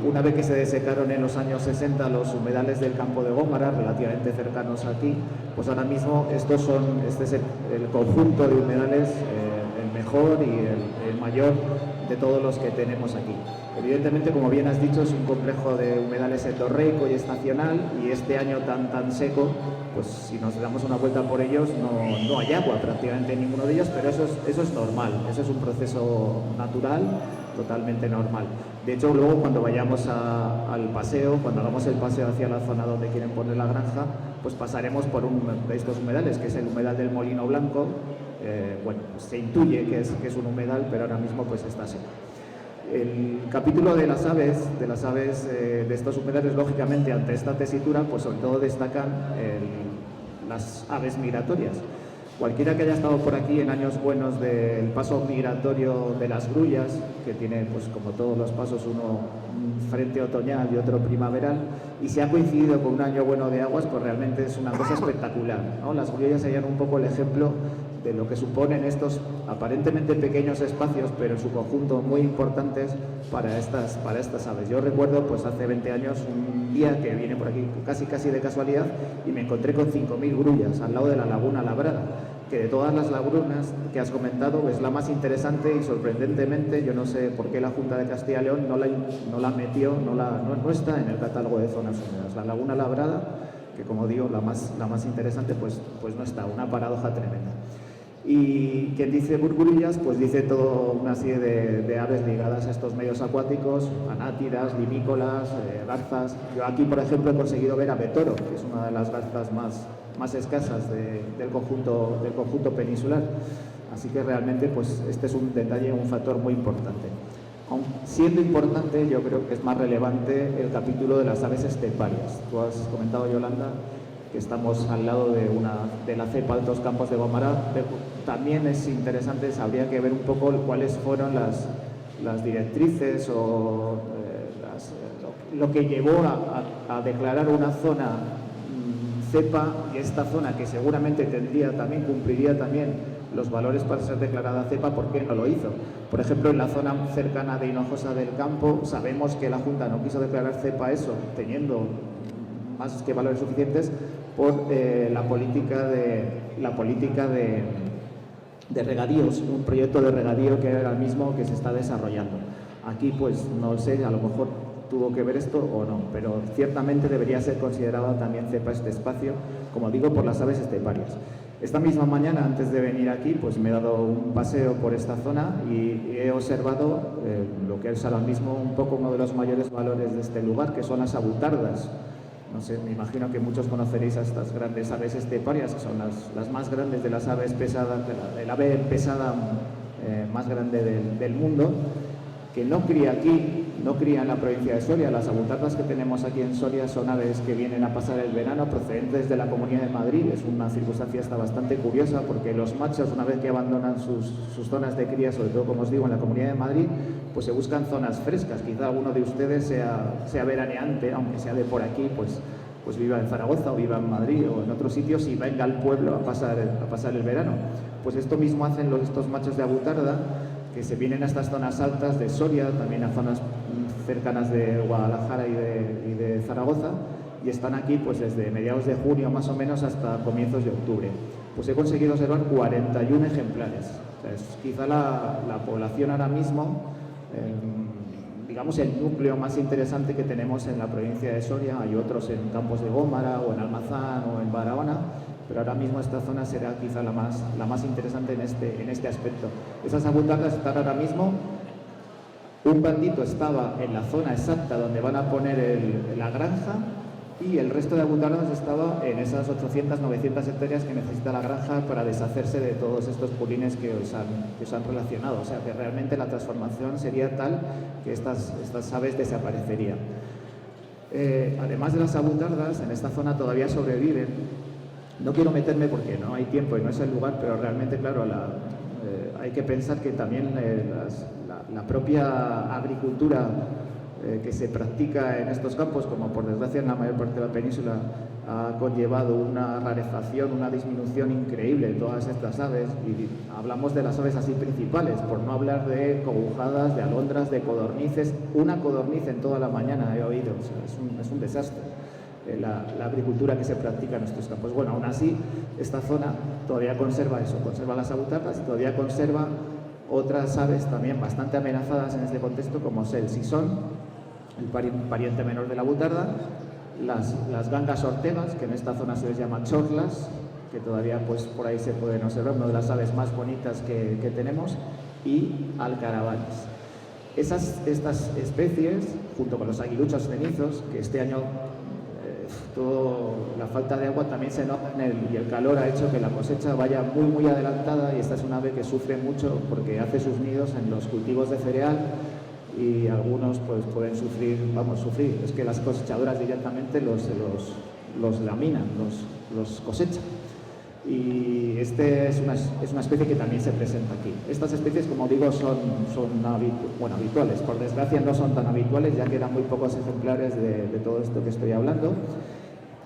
Una vez que se desecaron en los años 60 los humedales del campo de Gómara, relativamente cercanos aquí, pues ahora mismo este es el conjunto de humedales el mejor y el mayor de todos los que tenemos aquí. Evidentemente, como bien has dicho, es un complejo de humedales endorreico y estacional, y este año tan seco, pues si nos damos una vuelta por ellos no hay agua prácticamente en ninguno de ellos, pero eso es normal, eso es un proceso natural, totalmente normal. De hecho, luego cuando vayamos al paseo, cuando hagamos el paseo hacia la zona donde quieren poner la granja, pues pasaremos por un de estos humedales, que es el humedal del Molino Blanco. Bueno, pues se intuye que es un humedal, pero ahora mismo pues está seco. El capítulo de las aves de estos humedales, lógicamente, ante esta tesitura, pues sobre todo destacan las aves migratorias. Cualquiera que haya estado por aquí en años buenos del paso migratorio de las grullas, que tiene, pues como todos los pasos, uno frente otoñal y otro primaveral, y si ha coincidido con un año bueno de aguas, pues realmente es una cosa espectacular, ¿no? Las grullas serían un poco el ejemplo de lo que suponen estos aparentemente pequeños espacios, pero en su conjunto muy importantes para estas aves. Yo recuerdo, pues hace 20 años, un día que vine por aquí casi de casualidad y me encontré con 5.000 grullas al lado de la Laguna Labrada, que de todas las lagunas que has comentado es la más interesante, y sorprendentemente, yo no sé por qué la Junta de Castilla y León no la metió, no está en el catálogo de zonas húmedas. La Laguna Labrada, que como digo, la más interesante, pues no está, una paradoja tremenda. Y quien dice burburillas, pues dice toda una serie de aves ligadas a estos medios acuáticos, anátidas, limícolas, garzas. Yo aquí, por ejemplo, he conseguido ver a betoro, que es una de las garzas más escasas del conjunto peninsular. Así que realmente, pues este es un detalle, un factor muy importante. Aun siendo importante, yo creo que es más relevante el capítulo de las aves esteparias. Tú has comentado, Yolanda, que estamos al lado de la cepa Altos Campos de Gómara. También es interesante, habría que ver un poco cuáles fueron las directrices o lo que llevó a declarar una zona cepa, y esta zona que seguramente cumpliría también los valores para ser declarada cepa, ¿por qué no lo hizo? Por ejemplo, en la zona cercana de Hinojosa del Campo, sabemos que la Junta no quiso declarar cepa eso, teniendo más que valores suficientes, por la política de regadíos, un proyecto de regadío que era el mismo que se está desarrollando. Aquí, pues no sé, a lo mejor tuvo que ver esto o no, pero ciertamente debería ser considerado también cepa este espacio, como digo, por las aves esteparias. Esta misma mañana, antes de venir aquí, pues me he dado un paseo por esta zona y he observado lo que es ahora mismo un poco uno de los mayores valores de este lugar, que son las abutardas. No sé, me imagino que muchos conoceréis a estas grandes aves esteparias, que son las más grandes de las aves pesadas, el ave pesada más grande del mundo, que no cría aquí, no cría en la provincia de Soria. Las abutardas que tenemos aquí en Soria son aves que vienen a pasar el verano procedentes de la Comunidad de Madrid. Es una circunstancia esta bastante curiosa, porque los machos, una vez que abandonan sus zonas de cría, sobre todo, como os digo, en la Comunidad de Madrid, pues se buscan zonas frescas. Quizá alguno de ustedes sea veraneante, aunque sea de por aquí, pues viva en Zaragoza o viva en Madrid o en otros sitios, y venga al pueblo a pasar el verano. Pues esto mismo hacen estos machos de abutarda, que se vienen a estas zonas altas de Soria, también a zonas cercanas de Guadalajara y de Zaragoza, y están aquí pues desde mediados de junio más o menos hasta comienzos de octubre. Pues he conseguido observar 41 ejemplares. O sea, es quizá la población ahora mismo, digamos, el núcleo más interesante que tenemos en la provincia de Soria. Hay otros en Campos de Gómara o en Almazán o en Barahona, pero ahora mismo esta zona será quizá la más interesante en este aspecto. Esas abutardas están ahora mismo. Un bandito estaba en la zona exacta donde van a poner la granja, y el resto de abutardas estaba en esas 800, 900 hectáreas que necesita la granja para deshacerse de todos estos purines que os han relacionado. O sea, que realmente la transformación sería tal que estas aves desaparecerían. Además de las abutardas, en esta zona todavía sobreviven. No quiero meterme porque no hay tiempo y no es el lugar, pero realmente, claro, hay que pensar que también la propia agricultura que se practica en estos campos, como por desgracia en la mayor parte de la península ha conllevado una rarefacción, una disminución increíble de todas estas aves, y hablamos de las aves así principales, por no hablar de cogujadas, de alondras, de codornices. Una codorniz en toda la mañana he oído, o sea, es un desastre la agricultura que se practica en nuestros campos. Bueno, aún así, esta zona todavía conserva eso, conserva las abutardas y todavía conserva otras aves también bastante amenazadas en este contexto, como es el sisón, el pariente menor de la abutarda, las gangas ortegas, que en esta zona se les llama chorlas, que todavía pues por ahí se pueden observar, una de las aves más bonitas que tenemos, y alcaravanes. Estas especies, junto con los aguiluchos cenizos, que este año la falta de agua también se nota y el calor ha hecho que la cosecha vaya muy adelantada, y esta es una ave que sufre mucho porque hace sus nidos en los cultivos de cereal, y algunos pues pueden sufrir, es que las cosechadoras directamente los laminan, los cosechan. Y es una especie que también se presenta aquí. Estas especies, como digo, son habituales. Por desgracia no son tan habituales, ya quedan muy pocos ejemplares de todo esto que estoy hablando.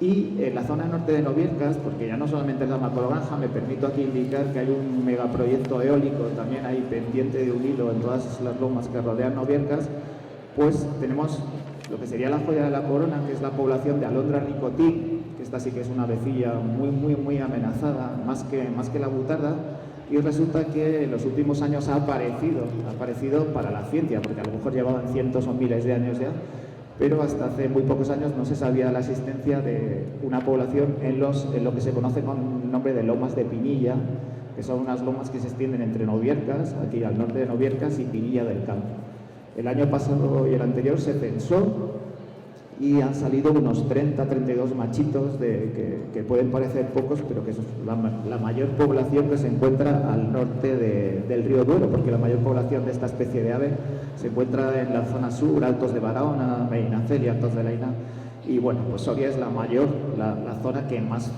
Y en la zona norte de Noviercas, porque ya no solamente es la macrogranja, me permito aquí indicar que hay un megaproyecto eólico también ahí pendiente de un hilo en todas las lomas que rodean Noviercas, pues tenemos lo que sería la joya de la corona, que es la población de alondra ricotí, que esta sí que es una avecilla muy amenazada, más que la butarda, y resulta que en los últimos años ha aparecido para la ciencia, porque a lo mejor llevaban cientos o miles de años ya, pero hasta hace muy pocos años no se sabía la existencia de una población en lo que se conoce con el nombre de lomas de Pinilla, que son unas lomas que se extienden entre Noviercas, aquí al norte de Noviercas, y Pinilla del Campo. El año pasado y el anterior se censó y han salido unos 32 machitos que pueden parecer pocos, pero que es la mayor población que se encuentra al norte del río Duero, porque la mayor población de esta especie de ave se encuentra en la zona sur, Altos de Barahona, Medinaceli, Altos de Laina, y bueno, pues Soria es la zona que más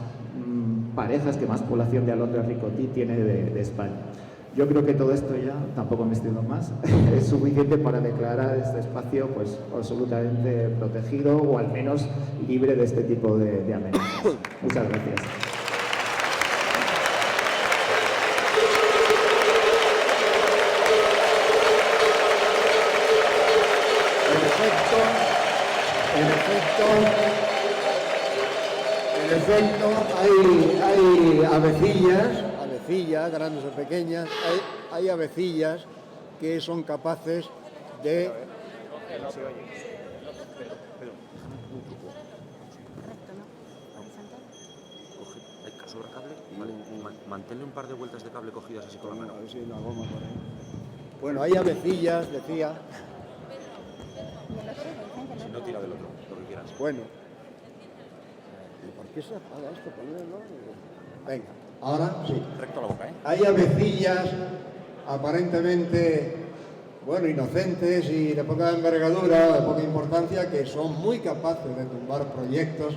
parejas, que más población de alondra ricotí tiene de España. Yo creo que todo esto ya, tampoco me extiendo más, es suficiente para declarar este espacio pues absolutamente protegido, o al menos libre de este tipo de amenazas. Muchas gracias. En efecto, hay avecillas, grandes o pequeñas, hay avecillas que son capaces de... Sobra cable, vale. Manténle un par de vueltas de cable cogidas así con la mano. A ver si la goma por ahí. Bueno, hay avecillas, decía. Si no, tira del otro, lo que quieras. Bueno. ¿Por qué se apaga esto? Ponerlo. Venga, ahora sí. Recto a la boca, ¿eh? Hay avecillas aparentemente, bueno, inocentes y de poca envergadura, de poca importancia, que son muy capaces de tumbar proyectos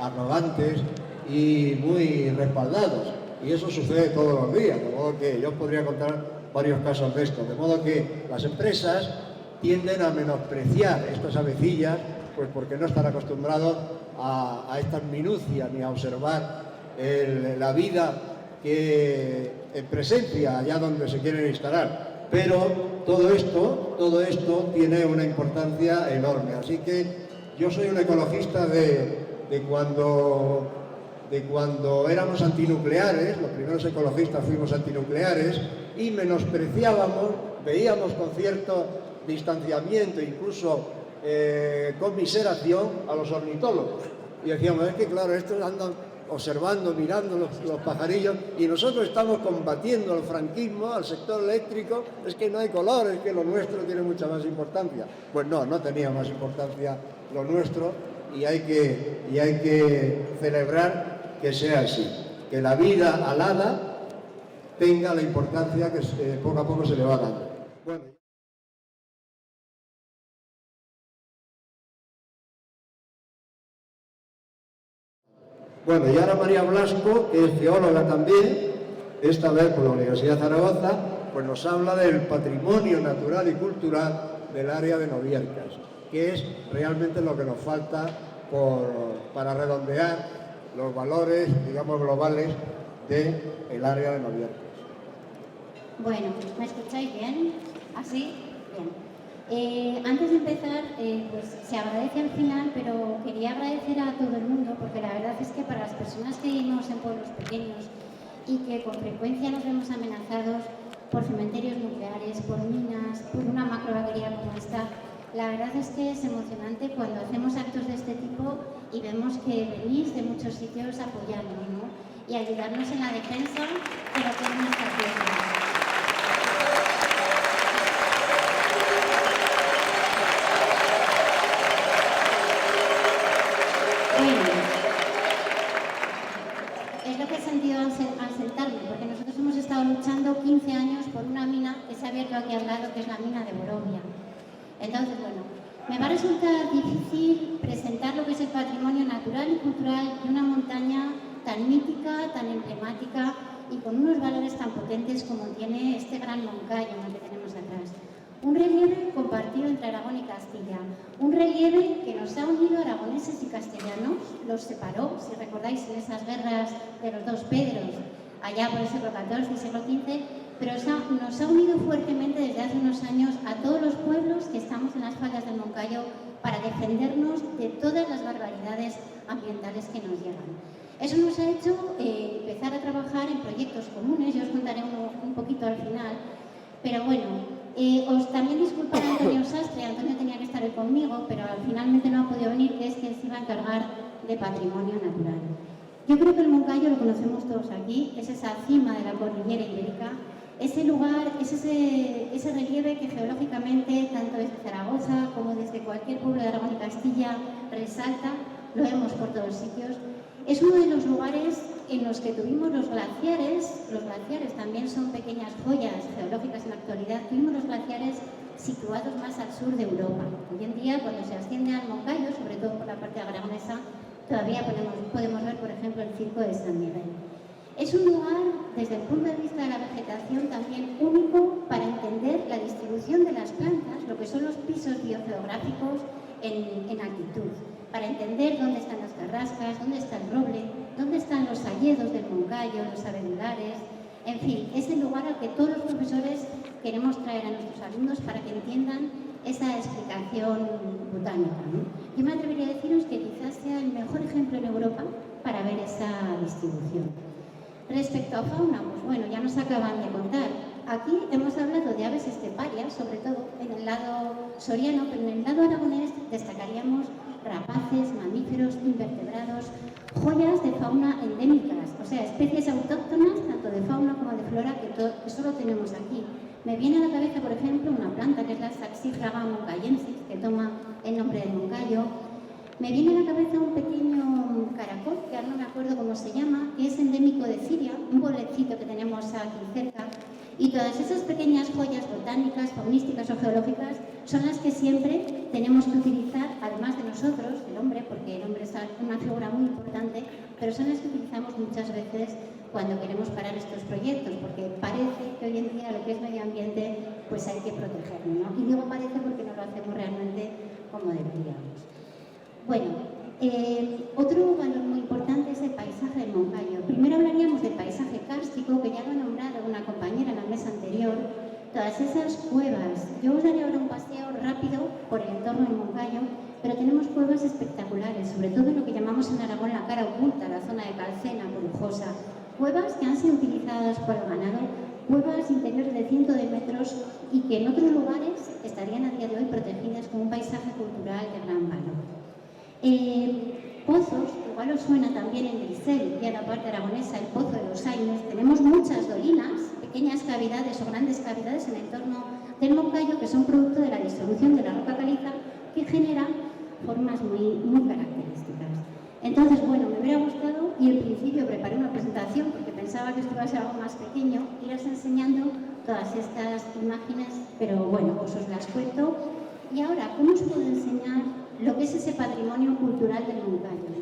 arrogantes y muy respaldados, y eso sucede todos los días, de modo que yo podría contar varios casos de esto, de modo que las empresas tienden a menospreciar estas avecillas, pues porque no están acostumbrados a estas minucias ni a observar la vida que en presencia allá donde se quieren instalar, pero todo esto tiene una importancia enorme, así que yo soy un ecologista de cuando éramos antinucleares, los primeros ecologistas fuimos antinucleares y menospreciábamos, veíamos con cierto distanciamiento, incluso conmiseración a los ornitólogos. Y decíamos, es que claro, estos andan observando, mirando los pajarillos, y nosotros estamos combatiendo al franquismo, al sector eléctrico, es que no hay color, es que lo nuestro tiene mucha más importancia. Pues no tenía más importancia lo nuestro, y hay que celebrar que sea así, que la vida alada tenga la importancia que poco a poco se le va dando. Bueno, y ahora María Blasco, que es geóloga también, esta vez por la Universidad de Zaragoza, pues nos habla del patrimonio natural y cultural del área de Noviercas, que es realmente lo que nos falta para redondear los valores, digamos, globales del área de Novielcas. Bueno, ¿me escucháis bien? ¿Así? Bien. Antes de empezar, pues se agradece al final, pero quería agradecer a todo el mundo, porque la verdad es que para las personas que vivimos en pueblos pequeños y que con frecuencia nos vemos amenazados por cementerios nucleares, por minas, por una macrovaquería como esta, la verdad es que es emocionante cuando hacemos actos de este tipo y vemos que venís de muchos sitios a apoyarnos, ¿no? Y ayudarnos en la defensa de lo que es nuestra tierra. Es lo que he sentido al sentarme, porque nosotros hemos estado luchando 15 años por una mina que se ha abierto aquí al lado, que es la mina de Borovia. Entonces, bueno, me va a resultar difícil presentar lo que es el patrimonio natural y cultural de una montaña tan mítica, tan emblemática y con unos valores tan potentes como tiene este gran Moncayo que tenemos atrás. Un relieve compartido entre Aragón y Castilla, un relieve que nos ha unido aragoneses y castellanos, los separó, si recordáis, en esas guerras de los dos Pedros, allá por el siglo XIV y siglo XV, pero nos ha unido fuertemente desde hace unos años a todos los pueblos que estamos en las faldas del Moncayo para defendernos de todas las barbaridades ambientales que nos llegan. Eso nos ha hecho empezar a trabajar en proyectos comunes, yo os contaré un poquito al final, pero bueno, os también disculpar a Antonio Sastre. Antonio tenía que estar hoy conmigo, pero finalmente no ha podido venir, que es que se iba a encargar de patrimonio natural. Yo creo que el Moncayo lo conocemos todos aquí, es esa cima de la cordillera ibérica, ese lugar, es ese relieve que geológicamente, tanto desde Zaragoza como desde cualquier pueblo de Aragón y Castilla, resalta, lo vemos por todos sitios. Es uno de los lugares en los que tuvimos los glaciares también son pequeñas joyas geológicas en la actualidad, tuvimos los glaciares situados más al sur de Europa. Hoy en día, cuando se asciende al Moncayo, sobre todo por la parte aragonesa, todavía podemos ver, por ejemplo, el Circo de San Miguel. Es un lugar, desde el punto de vista de la vegetación, también único para entender la distribución de las plantas, lo que son los pisos biogeográficos en altitud, para entender dónde están las carrascas, dónde está el roble, dónde están los hayedos del Moncayo, los abedulares, en fin, es el lugar al que todos los profesores queremos traer a nuestros alumnos para que entiendan esa explicación botánica, ¿no? Yo me atrevería a deciros que quizás sea el mejor ejemplo en Europa para ver esa distribución. Respecto a fauna, pues bueno, ya nos acaban de contar. Aquí hemos hablado de aves esteparias, sobre todo en el lado soriano, pero en el lado aragonés destacaríamos rapaces, mamíferos, invertebrados, joyas de fauna endémicas, o sea, especies autóctonas, tanto de fauna como de flora, que solo tenemos aquí. Me viene a la cabeza, por ejemplo, una planta que es la Saxifraga moncayensis, que toma el nombre del Moncayo. Me viene a la cabeza un pequeño caracol, que ahora no me acuerdo cómo se llama, que es endémico de Siria, un pueblecito que tenemos aquí cerca. Y todas esas pequeñas joyas botánicas, faunísticas o geológicas son las que siempre tenemos que utilizar, además de nosotros, el hombre, porque el hombre es una figura muy importante, pero son las que utilizamos muchas veces cuando queremos parar estos proyectos, porque parece que hoy en día lo que es medio ambiente pues hay que protegerlo, ¿no? Y digo parece porque no lo hacemos realmente como deberíamos. Bueno, otro valor muy importante es el paisaje del Moncayo. Primero hablaríamos del paisaje kárstico, que ya lo ha nombrado una compañera en la mesa anterior. Todas esas cuevas. Yo os daré ahora un paseo rápido por el entorno del Moncayo, pero tenemos cuevas espectaculares, sobre todo en lo que llamamos en Aragón la cara oculta, la zona de Calcena, Brujosa. Cuevas que han sido utilizadas por el ganado, cuevas interiores de cientos de metros y que en otros lugares estarían a día de hoy protegidas como un paisaje cultural de gran valor. Pozos, igual os suena también en Grisel y a la parte aragonesa el Pozo de los Aines. Tenemos muchas dolinas, pequeñas cavidades o grandes cavidades en el entorno del Moncayo que son producto de la distribución de la roca caliza que generan formas muy características. Entonces, bueno, me hubiera gustado y en principio preparé una presentación porque pensaba que esto iba a ser algo más pequeño, iros enseñando todas estas imágenes, pero bueno, pues os las cuento. Y ahora, ¿cómo os puedo enseñar lo que es ese patrimonio cultural del Moncayo?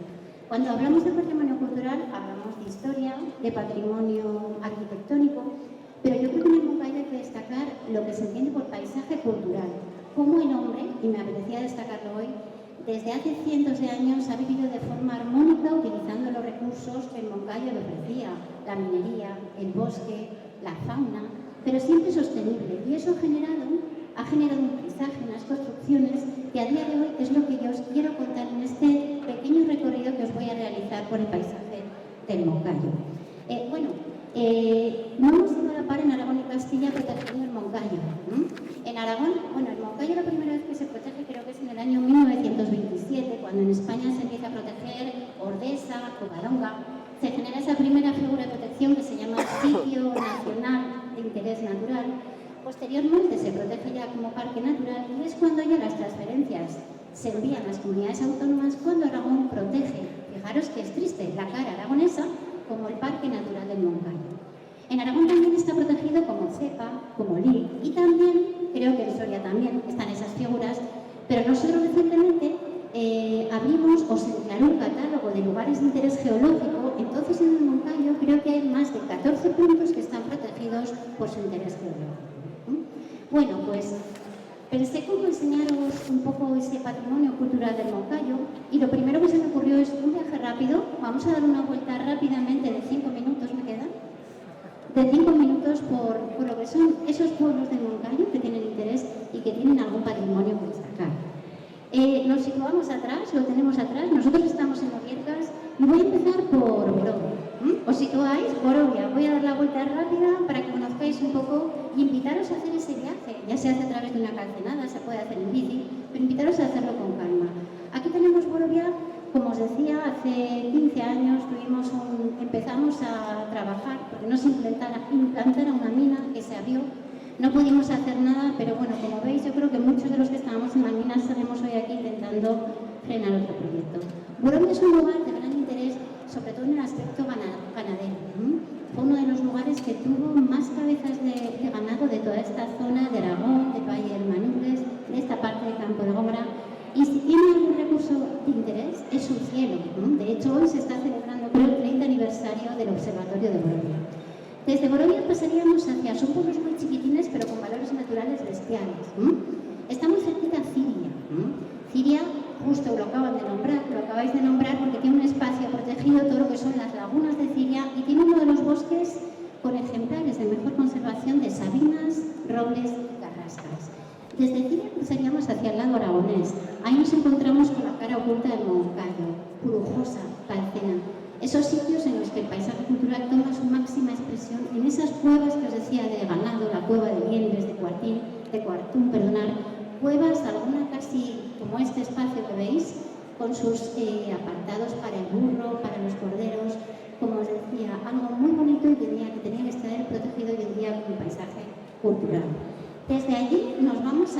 Cuando hablamos de patrimonio cultural, hablamos de historia, de patrimonio arquitectónico, pero yo creo que en el Moncayo hay que destacar lo que se entiende por paisaje cultural, cómo el hombre, y me apetecía destacarlo hoy, desde hace cientos de años ha vivido de forma armónica utilizando los recursos que el Moncayo le ofrecía, la minería, el bosque, la fauna, pero siempre sostenible. Y eso ha generado un paisaje, unas construcciones que a día de hoy es lo que yo os quiero contar en este pequeño recorrido que os voy a realizar por el paisaje del Moncayo. No hemos ido a la par en Aragón y Castilla protegiendo el Moncayo. En Aragón, el Moncayo la primera vez que se protege creo que es en el año 1927, cuando en España se empieza a proteger Ordesa, Covadonga. Se genera esa primera figura de protección que se llama Sitio Nacional de Interés Natural. Posteriormente se protege ya como parque natural y es cuando ya las transferencias se envían a las comunidades autónomas cuando Aragón protege. Fijaros que es triste, la cara aragonesa como el Parque Natural del Moncayo. En Aragón también está protegido como cepa, como LIC y también, creo que en Soria también están esas figuras, pero nosotros recientemente abrimos o se declaró un catálogo de lugares de interés geológico. Entonces en el Moncayo creo que hay más de 14 puntos que están protegidos por su interés geológico. Bueno, pues pensé cómo enseñaros un poco ese patrimonio cultural del Moncayo y lo primero que se me ocurrió es un viaje rápido. Vamos a dar una vuelta rápidamente de 5 minutos, ¿me quedan? De 5 minutos por lo que son esos pueblos del Moncayo que tienen interés y que tienen algún patrimonio que destacar. Nos situamos atrás, lo tenemos atrás, nosotros estamos en Oviedas y voy a empezar por Borovia. ¿Os situáis? Borovia. Voy a dar la vuelta rápida para que conozcáis un poco y invitaros a hacer ese viaje. Ya se hace a través de una calcenada, se puede hacer en bici, pero invitaros a hacerlo con calma. Aquí tenemos Borovia, como os decía, hace 15 años empezamos a trabajar porque no se implantara una mina que se abrió. No pudimos hacer nada, pero bueno, como veis, yo creo que muchos de los que estábamos en la mina seguimos hoy aquí intentando frenar otro proyecto. Borovia es un lugar de gran interés, sobre todo en el aspecto ganadero. Fue uno de los lugares que tuvo más cabezas de ganado de toda esta zona de Aragón, de Valle del Manubres, de esta parte de Campo de Gómora. Y si tiene algún recurso de interés, es su cielo. De hecho, hoy se está celebrando el 30 aniversario del Observatorio de Borovia. Desde Borovia pasaríamos hacia, son pueblos muy chiquitines, pero con valores naturales bestiales. Está muy cerquita Ciria. Ciria, justo lo acabáis de nombrar porque tiene un espacio protegido, todo lo que son las lagunas de Ciria, y tiene uno de los bosques con ejemplares de mejor conservación de sabinas, robles y carrascas. Desde Ciria cruzaríamos hacia el lado aragonés. Ahí nos encontramos con la cara oculta del Moncayo, Purujosa, Palcena. Esos sitios en los que el paisaje cultural toma su máxima expresión en esas cuevas que os decía de ganado, la cueva de Liendres, de Cuartún, cuevas, alguna casi como este espacio que veis, con sus apartados para el burro, para los corderos, como os decía, algo muy bonito y que tenía que estar protegido hoy en día como paisaje cultural. Desde allí nos vamos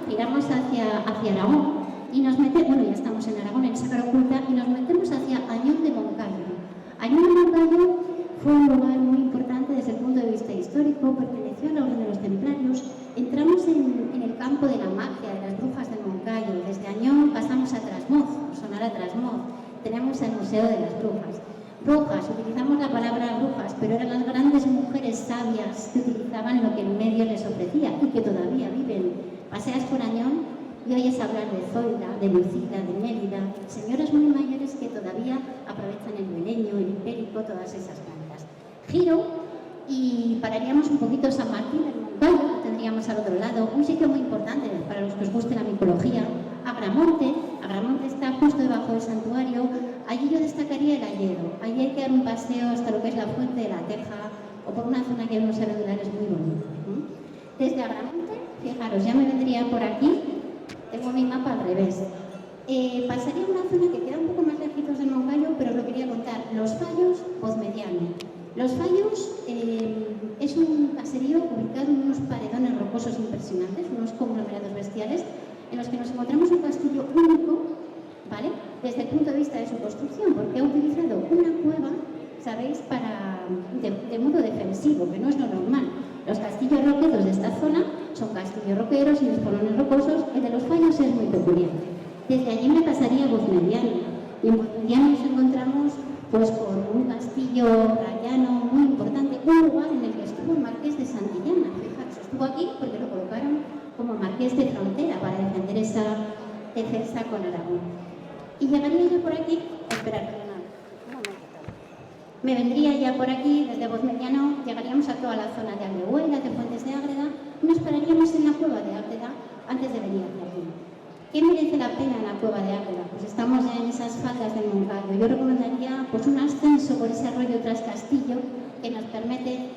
giramos hacia Aragón y nos metemos, ya estamos en Aragón, en esa cara oculta, y nos metemos hacia Añón de Moncayo. Añón de Moncayo fue un lugar muy importante desde el punto de vista histórico, perteneció a la Orden de los Templarios. Entramos en el campo de la magia, de las brujas de Moncayo. Desde Añón pasamos a Trasmoz, sonará Trasmoz. Tenemos el Museo de las Brujas. Brujas, utilizamos la palabra brujas, pero eran las grandes mujeres sabias que utilizaban lo que el medio les ofrecía y que todavía viven. Paseas por Añón y oyes hablar de Zoila, de Lucila, de Mérida, señoras muy mayores que todavía aprovechan el beleño, el hipérico, todas esas plantas. Giro y pararíamos un poquito San Martín del Moncayo, tendríamos al otro lado un sitio muy importante para los que os guste la micología, Agramonte. Agramonte está justo debajo del santuario. Allí yo destacaría el Alledo. Allí hay que dar un paseo hasta lo que es la Fuente de la Teja o por una zona que hay unos arenales muy bonitos. Desde Agramonte, fijaros, ya me vendría por aquí, tengo mi mapa al revés. Pasaría a una zona que queda un poco más lejitos del Moncayo, pero os lo quería contar. Los Fallos, Pozmediano. Los Fallos es un caserío ubicado en unos paredones rocosos impresionantes, unos conglomerados bestiales, en los que nos encontramos un castillo único, ¿vale? Desde el punto de vista de su construcción, porque ha utilizado una cueva, ¿sabéis?, de modo defensivo, que no es lo normal. Los castillos roqueros de esta zona son castillos roqueros y espolones rocosos. El de los Fallos es muy peculiar. Desde allí me pasaría a Pozmediano. Y en Pozmediano nos encontramos pues con un castillo rayano muy importante, un lugar en el que estuvo el marqués de Santillana. Fijaros, estuvo aquí porque lo colocaron como marqués de frontera para defender esa defensa con Aragón. Y llegaría yo por aquí, me vendría ya por aquí, desde Bozmediano, llegaríamos a toda la zona de Aldehuela, de Fuentes de Ágreda, y nos pararíamos en la cueva de Ágreda antes de venir hacia aquí. ¿Qué merece la pena en la cueva de Ágreda? Pues estamos ya en esas faldas del Moncayo. Yo recomendaría pues, un ascenso por ese arroyo tras Castillo que nos permite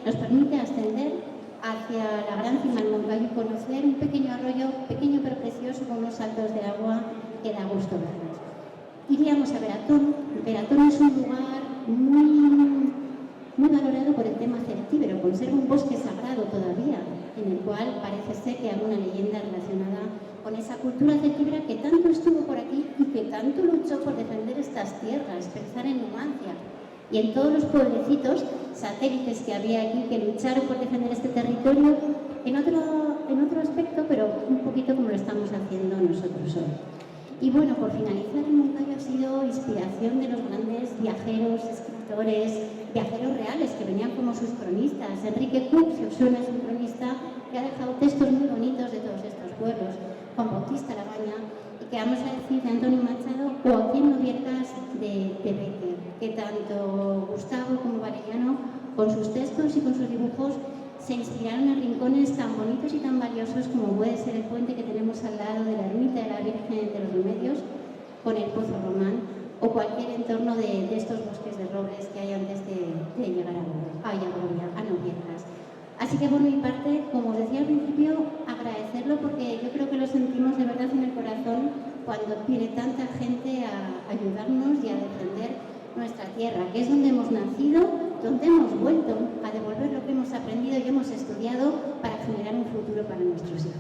ascender hacia la gran cima del Moncayo y conocer un pequeño arroyo, pequeño pero precioso, con unos saltos de agua que da gusto verlos. Iríamos a Veratón. Veratón es un lugar muy valorado por el tema celtíbero. Conserva un bosque sagrado todavía, en el cual parece ser que hay una leyenda relacionada con esa cultura celtíbera que tanto estuvo por aquí y que tanto luchó por defender estas tierras. Pensar en Numancia y en todos los pueblecitos satélites que había aquí que lucharon por defender este territorio en otro aspecto, pero un poquito como lo estamos haciendo nosotros hoy. Y bueno, por finalizar, el Moncayo ha sido inspiración de los grandes viajeros, escritores, viajeros reales que venían como sus cronistas. Enrique Cook, si os suena, es un cronista que ha dejado textos muy bonitos de todos estos pueblos. Juan Bautista Labaña, y que vamos a decir de Antonio Machado, o Joaquín Novietas de Becker, que tanto Gustavo como Valeriano, con sus textos y con sus dibujos, se inspiraron en rincones tan bonitos y tan valiosos como puede ser el puente que tenemos al lado de la ermita de la Virgen de los Remedios, con el Pozo Román, o cualquier entorno de estos bosques de robles que hay antes de llegar a Novietas. Así que por mi parte, como os decía al principio, agradecerlo porque yo creo que lo sentimos de verdad en el corazón cuando viene tanta gente a ayudarnos y a defender nuestra tierra, que es donde hemos nacido, donde hemos vuelto a devolver lo que hemos aprendido y hemos estudiado para generar un futuro para nuestros hijos.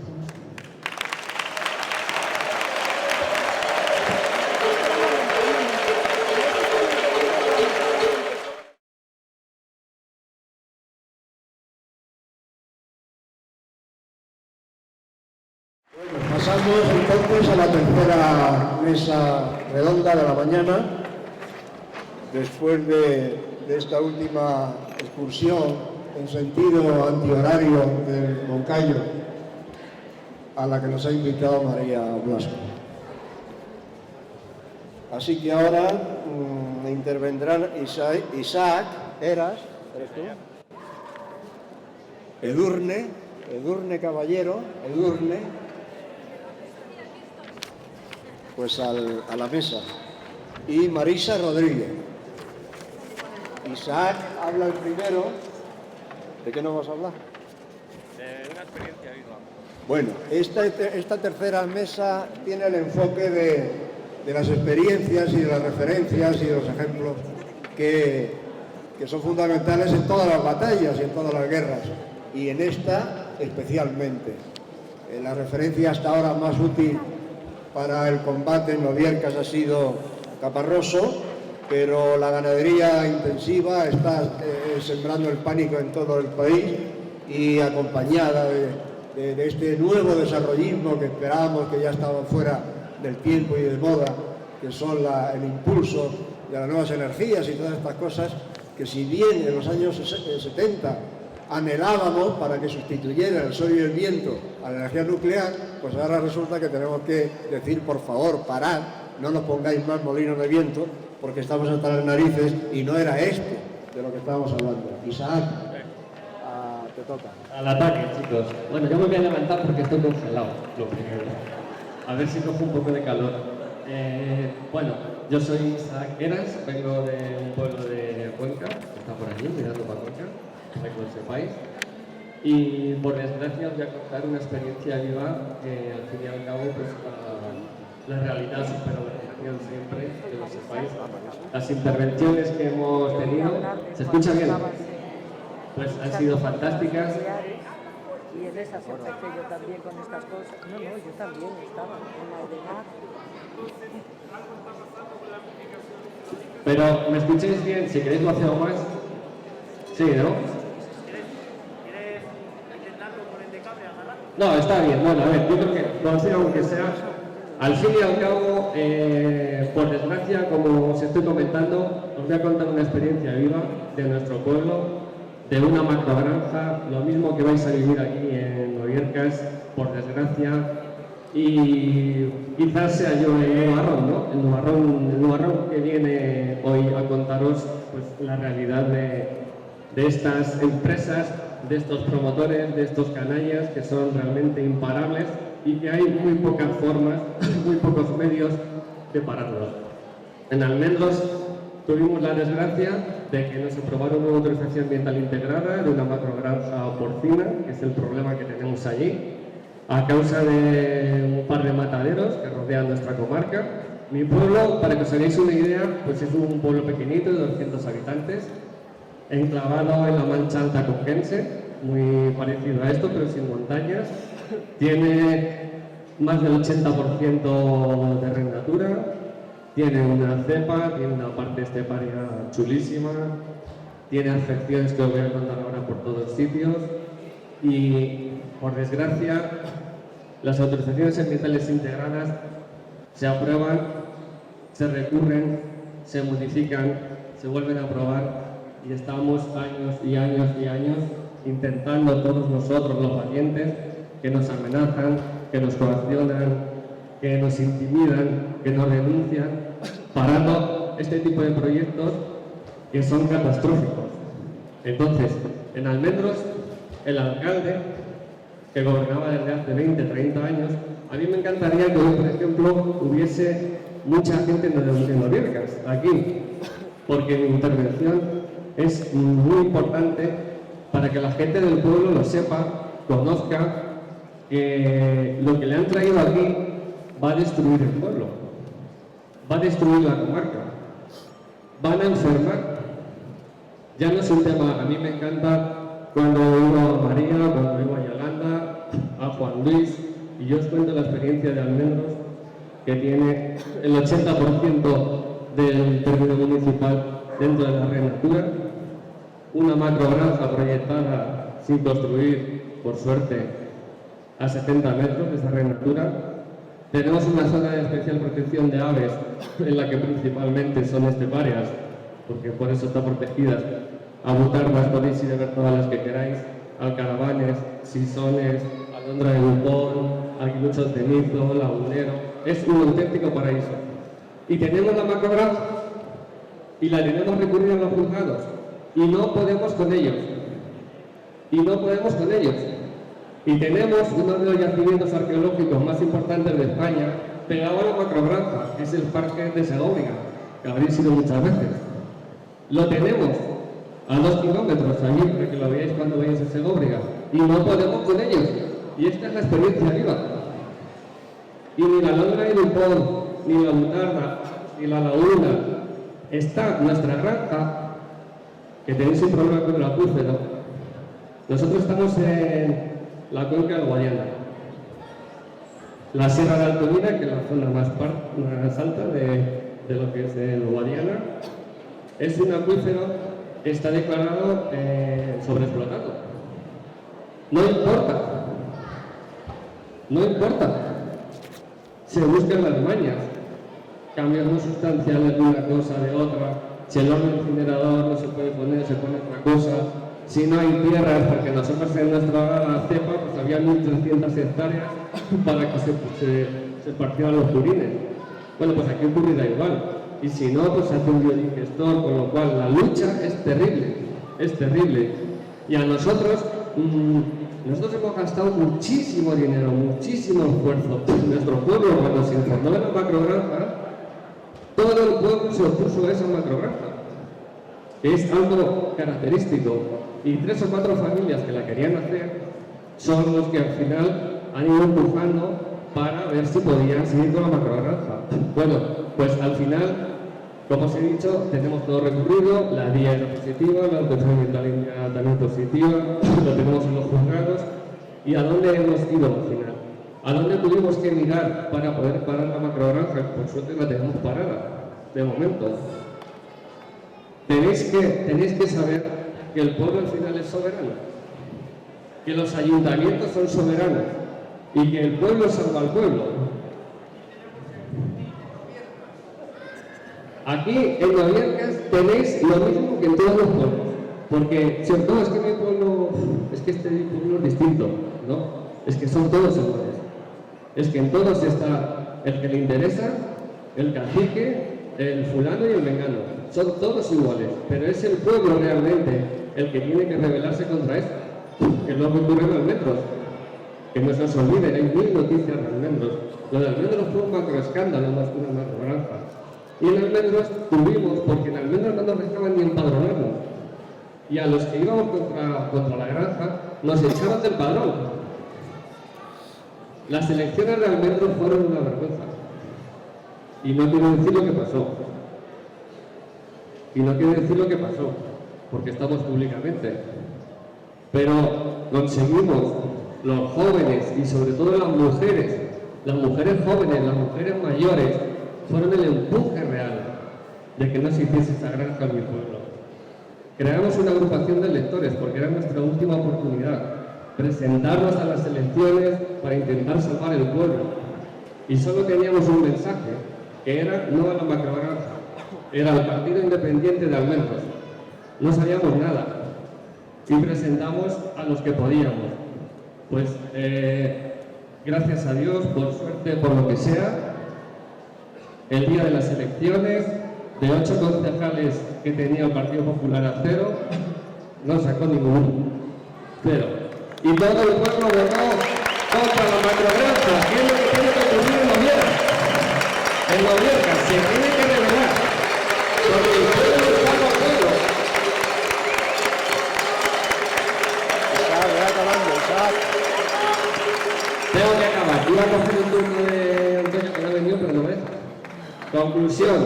Pasamos entonces a la tercera mesa redonda de la mañana, después de esta última excursión en sentido antihorario del Moncayo, a la que nos ha invitado María Blasco. Así que ahora intervendrán Isaac Eras, ¿eres tú? Edurne Caballero, pues a la mesa, y Marisa Rodríguez. Isaac habla el primero. ¿De qué nos vas a hablar? De una experiencia viva. Bueno, esta tercera mesa tiene el enfoque de las experiencias y de las referencias y de los ejemplos que son fundamentales en todas las batallas y en todas las guerras, y en esta especialmente. La referencia hasta ahora más útil para el combate en Noviercas ha sido Caparroso, pero la ganadería intensiva está sembrando el pánico en todo el país, y acompañada de este nuevo desarrollismo que esperábamos, que ya estaba fuera del tiempo y de moda, que son el impulso de las nuevas energías y todas estas cosas, que si bien en los años 70 anhelábamos para que sustituyera el sol y el viento a la energía nuclear, pues ahora resulta que tenemos que decir, por favor, parad, no nos pongáis más molinos de viento, porque estamos hasta las narices, y no era esto de lo que estábamos hablando. Isaac, te toca. Al ataque, chicos. Bueno, yo me voy a levantar porque estoy congelado, lo primero. A ver si cojo un poco de calor. Bueno, yo soy Isaac Eras, vengo de un pueblo de Cuenca, que está por allí, mirando para Cuenca, para que lo sepáis. Y por desgracia os voy a contar una experiencia viva que al fin y al cabo pues, la realidad supera la ficción siempre, que lo sepáis. Las intervenciones que hemos tenido, ¿se escucha bien? Pues han sido fantásticas. Y en esa empecé yo también con estas cosas. No, yo también estaba en la EDENAC. Pero, ¿me escucháis bien? Si queréis lo hacemos más. Sí, ¿no? No, está bien. Bueno, a ver, yo creo que lo hacía aunque sea. Al fin y al cabo, por desgracia, como os estoy comentando, os voy a contar una experiencia viva de nuestro pueblo, de una macrogranja, lo mismo que vais a vivir aquí en Noviercas, por desgracia, y quizás sea yo el nubarrón, ¿no? El nubarrón que viene hoy a contaros pues, la realidad de estas empresas, de estos promotores, de estos canallas que son realmente imparables y que hay muy pocas formas, muy pocos medios de pararlos. En Almendros tuvimos la desgracia de que nos aprobaron una autorización ambiental integrada de una macrogranja porcina, que es el problema que tenemos allí, a causa de un par de mataderos que rodean nuestra comarca. Mi pueblo, para que os hagáis una idea, pues es un pueblo pequeñito de 200 habitantes, enclavado en la Mancha Alta conquense, muy parecido a esto, pero sin montañas. Tiene más del 80% de red natura, tiene una cepa, tiene una parte esteparia chulísima, tiene afecciones que os voy a contar ahora por todos sitios y, por desgracia, las autorizaciones ambientales integradas se aprueban, se recurren, se modifican, se vuelven a aprobar y estamos años y años y años intentando todos nosotros, los valientes, que nos amenazan, que nos coaccionan, que nos intimidan, que nos denuncian, parando este tipo de proyectos que son catastróficos. Entonces, en Almendros, el alcalde, que gobernaba desde hace 20, 30 años, a mí me encantaría que hoy, por ejemplo, hubiese mucha gente en Noviercas, aquí, porque mi intervención es muy importante para que la gente del pueblo lo sepa, conozca, que lo que le han traído aquí va a destruir el pueblo, va a destruir la comarca, van a enfermar. Ya no es un tema, a mí me encanta cuando oigo a María, cuando oigo a Yolanda, a Juan Luis, y yo os cuento la experiencia de Almendros, que tiene el 80% del término municipal dentro de la red natura, una macrogranja proyectada sin construir, por suerte, a 70 metros de esa red natura. Tenemos una zona de especial protección de aves, en la que principalmente son esteparias, porque por eso está protegida. Abutardas podéis ir a ver todas las que queráis, alcaravanes, sisones, alondra de bupón, aguiluchos de nizo, lagunero. Es un auténtico paraíso. Y tenemos la macrogranja y la tenemos recurrida a los juzgados y no podemos con ellos. Y tenemos uno de los yacimientos arqueológicos más importantes de España pegado a la macrogranja, que es el Parque de Segóbriga, que habréis ido muchas veces. Lo tenemos a 2 kilómetros allí, para que lo veáis cuando vayáis a Segóbriga, y no podemos con ellos. Y esta es la experiencia viva. Y ni la alondra de Dupont, ni la butarda, ni la laguna, está nuestra granja, que tenéis un problema con el acuífero. Nosotros estamos en la cuenca del Guadiana, la Sierra de Altomira, que es la zona más alta de lo que es el Guadiana, es un acuífero que está declarado sobreexplotado. No importa. Se buscan las mañas, cambios no sustanciales de una cosa de otra. Si el horno incinerador no se puede poner, se pone otra cosa. Si no hay tierras, porque nosotros en nuestra cepa pues había 1.300 hectáreas para que se partieran los purines. Bueno, pues aquí ocurrirá igual. Y si no, pues se hace un biodigestor, con lo cual la lucha es terrible. Y a nosotros hemos gastado muchísimo dinero, muchísimo esfuerzo. Nuestro pueblo, cuando se informó de la macrogranja, todo el pueblo se opuso a esa macrogranja, que es algo característico. Y 3 o 4 familias que la querían hacer son los que al final han ido empujando para ver si podían seguir con la macrogranja. Bueno, pues al final, como os he dicho, tenemos todo recurrido, la DIA era positiva, la autorización ambiental también positiva, lo tenemos en los juzgados. ¿Y a dónde hemos ido al final? ¿A dónde tuvimos que mirar para poder parar la macrogranja? Por suerte la tenemos parada, de momento. Tenéis que saber que el pueblo al final es soberano, que los ayuntamientos son soberanos y que el pueblo salva al pueblo. Aquí en Noviercas tenéis lo mismo que en todos los pueblos, porque si os es que mi pueblo, es que este pueblo es distinto, ¿no? es que son todos iguales. Es que en todos está el que le interesa, el cacique, el fulano y el mengano. Son todos iguales, pero es el pueblo realmente el que tiene que rebelarse contra esto, que es lo que ocurre en Almendros. Que no se os olvide, hay 1000 noticias de Almendros. Lo de Almendros fue un macroescándalo más que una macrogranja. Y en Almendros tuvimos, porque en Almendros no nos dejaban ni empadronarnos. Y a los que íbamos contra la granja, nos echaron del padrón. Las elecciones de Almendros fueron una vergüenza. Y no quiero decir lo que pasó. Y no quiero decir lo que pasó, porque estamos públicamente. Pero conseguimos, los jóvenes y sobre todo las mujeres jóvenes, las mujeres mayores, fueron el empuje real de que no se hiciese esa granja en mi pueblo. Creamos una agrupación de lectores porque era nuestra última oportunidad, presentarnos a las elecciones para intentar salvar el pueblo. Y solo teníamos un mensaje, que era no a la macrogranja, era el Partido Independiente de Almendros. No sabíamos nada y presentamos a los que podíamos. Pues gracias a Dios, por suerte, por lo que sea, el día de las elecciones, de 8 concejales que tenía el Partido Popular a 0, no sacó ninguno. 0. Y todo el pueblo votó contra la macrogranja, que es lo que tiene que ocurrir en Oviedo. En Oviedo se tiene que revelar, porque el pueblo está con pueblo. Tengo que acabar. Iba a coger el turno de Antonio que no ha venido, pero no me deja. Conclusión,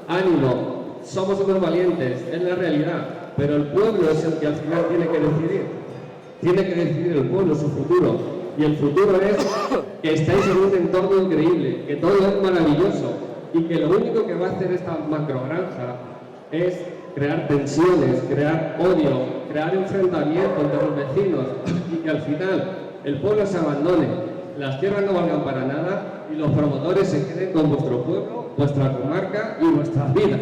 ánimo, somos unos valientes, es la realidad, pero el pueblo es el que al final tiene que decidir. Tiene que decidir el pueblo su futuro. Y el futuro es que estáis en un entorno increíble, que todo es maravilloso y que lo único que va a hacer esta macrogranja es crear tensiones, crear odio, crear enfrentamientos entre los vecinos y que al final el pueblo se abandone, las tierras no valgan para nada y los promotores se queden con vuestro pueblo, vuestra comarca y vuestras vidas.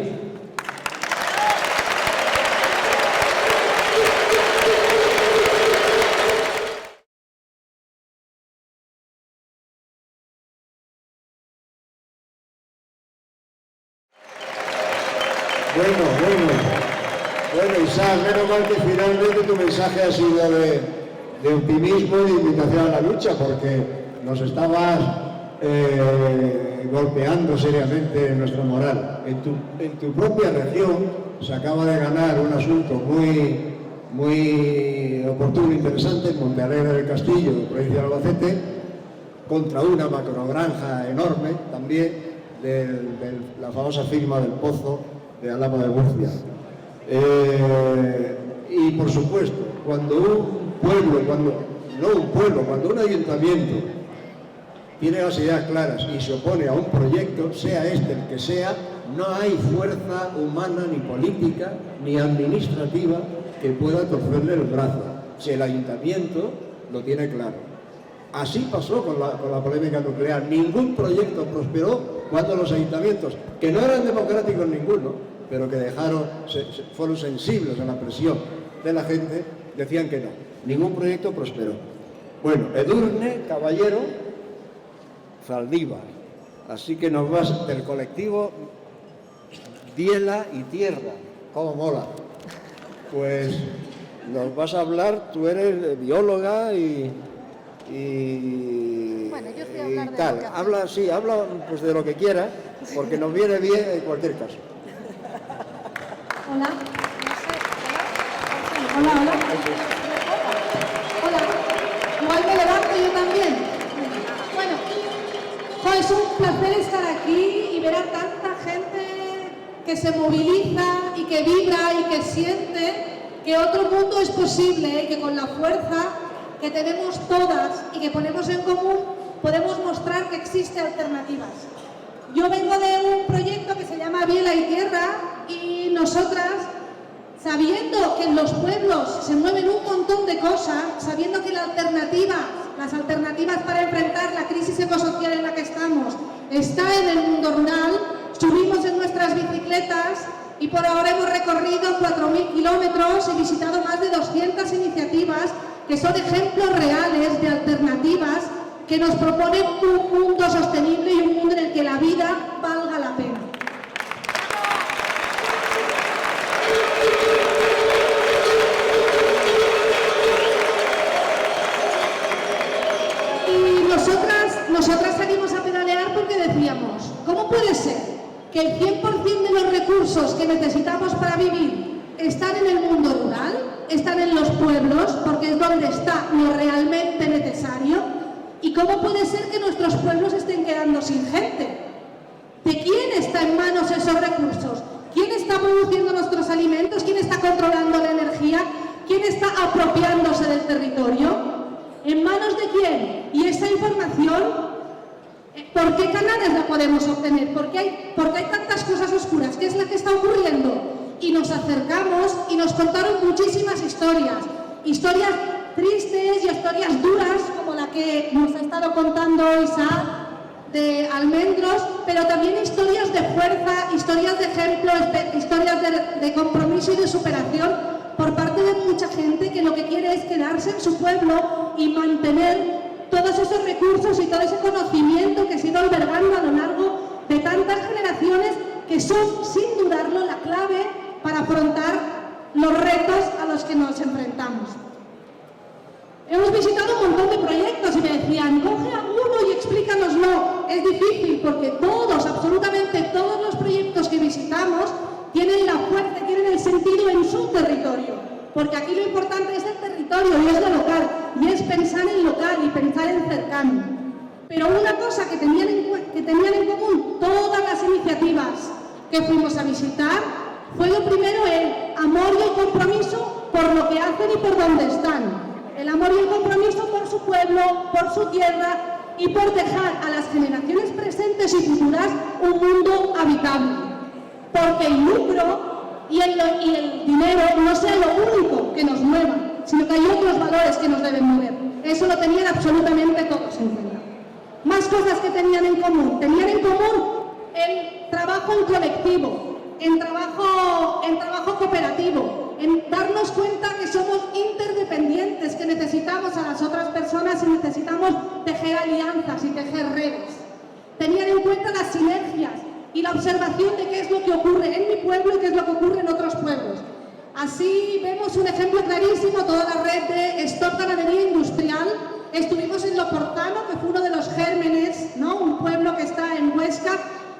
Bueno, Isaac, menos mal que finalmente tu mensaje ha sido de optimismo y de invitación a la lucha, porque nos estabas golpeando seriamente nuestra moral. En tu propia región se acaba de ganar un asunto muy oportuno e interesante en Montealegre del Castillo, provincia de Albacete, contra una macrogranja enorme también de la famosa firma del Pozo de Alhama de Murcia. Y por supuesto, cuando cuando un ayuntamiento tiene las ideas claras y se opone a un proyecto, sea este el que sea, no hay fuerza humana, ni política, ni administrativa que pueda torcerle el brazo, si el ayuntamiento lo tiene claro. Así pasó con la polémica nuclear. Ningún proyecto prosperó cuando los ayuntamientos, que no eran democráticos ninguno, pero que fueron sensibles a la presión de la gente, decían que no. Ningún proyecto prosperó. Bueno, Edurne, Caballero, Zaldívar. Así que nos vas del colectivo Biela y Tierra. ¡Cómo mola! Pues nos vas a hablar, tú eres bióloga y bueno, yo sé hablar de tal. Habla pues de lo que quieras, porque nos viene bien en cualquier caso. Hola. Hola. Igual me levanto yo también. Bueno, es un placer estar aquí y ver a tanta gente que se moviliza y que vibra y que siente que otro mundo es posible y que con la fuerza que tenemos todas y que ponemos en común podemos mostrar que existen alternativas. Yo vengo de un proyecto que se llama Biela y Tierra y nosotras, sabiendo que en los pueblos se mueven un montón de cosas, sabiendo que las alternativas para enfrentar la crisis ecosocial en la que estamos está en el mundo rural, subimos en nuestras bicicletas y por ahora hemos recorrido 4.000 kilómetros y visitado más de 200 iniciativas que son ejemplos reales de alternativas que nos proponen un mundo sostenible y un mundo en el que la vida valga la pena. Y nosotras salimos a pedalear porque decíamos, ¿cómo puede ser que el 100% de los recursos que necesitamos para vivir están en el mundo rural, están en los pueblos, porque es donde está lo realmente necesario? ¿Y cómo puede ser que nuestros pueblos estén quedando sin gente? ¿De quién está en manos esos recursos? ¿Quién está produciendo nuestros alimentos? ¿Quién está controlando la energía? ¿Quién está apropiándose del territorio? ¿En manos de quién? Y esa información, ¿por qué canales la podemos obtener? ¿Por qué hay tantas cosas oscuras? ¿Qué es lo que está ocurriendo? Y nos acercamos y nos contaron muchísimas historias. Historias tristes y historias duras, como la que nos ha estado contando Isaac de Almendros, pero también historias de fuerza, historias de ejemplo, historias de compromiso y de superación por parte de mucha gente que lo que quiere es quedarse en su pueblo y mantener todos esos recursos y todo ese conocimiento que se ha ido albergando a lo largo de tantas generaciones, que son, sin dudarlo, la clave para afrontar los retos a los que nos enfrentamos. Hemos visitado un montón de proyectos y me decían, coge alguno y explícanoslo. Es difícil porque todos, absolutamente todos los proyectos que visitamos tienen la fuerza, tienen el sentido en su territorio. Porque aquí lo importante es el territorio y es lo local, y es pensar en local y pensar en cercano. Pero una cosa que tenían en común todas las iniciativas que fuimos a visitar fue lo primero, el amor y el compromiso por lo que hacen y por dónde están. El amor y el compromiso por su pueblo, por su tierra y por dejar a las generaciones presentes y futuras un mundo habitable. Porque el lucro y el dinero no sea lo único que nos mueva, sino que hay otros valores que nos deben mover. Eso lo tenían absolutamente todos en cuenta. Más cosas que tenían en común. Tenían en común el trabajo en colectivo, en trabajo cooperativo, en darnos cuenta que somos interdependientes, que necesitamos a las otras personas y necesitamos tejer alianzas y tejer redes. Tenían en cuenta las sinergias y la observación de qué es lo que ocurre en mi pueblo y qué es lo que ocurre en otros pueblos. Así vemos un ejemplo clarísimo, toda la red de Stop Ganadería Industrial. Estuvimos en Loportano, que fue uno de los gérmenes, ¿no? Un pueblo que está en Huesca,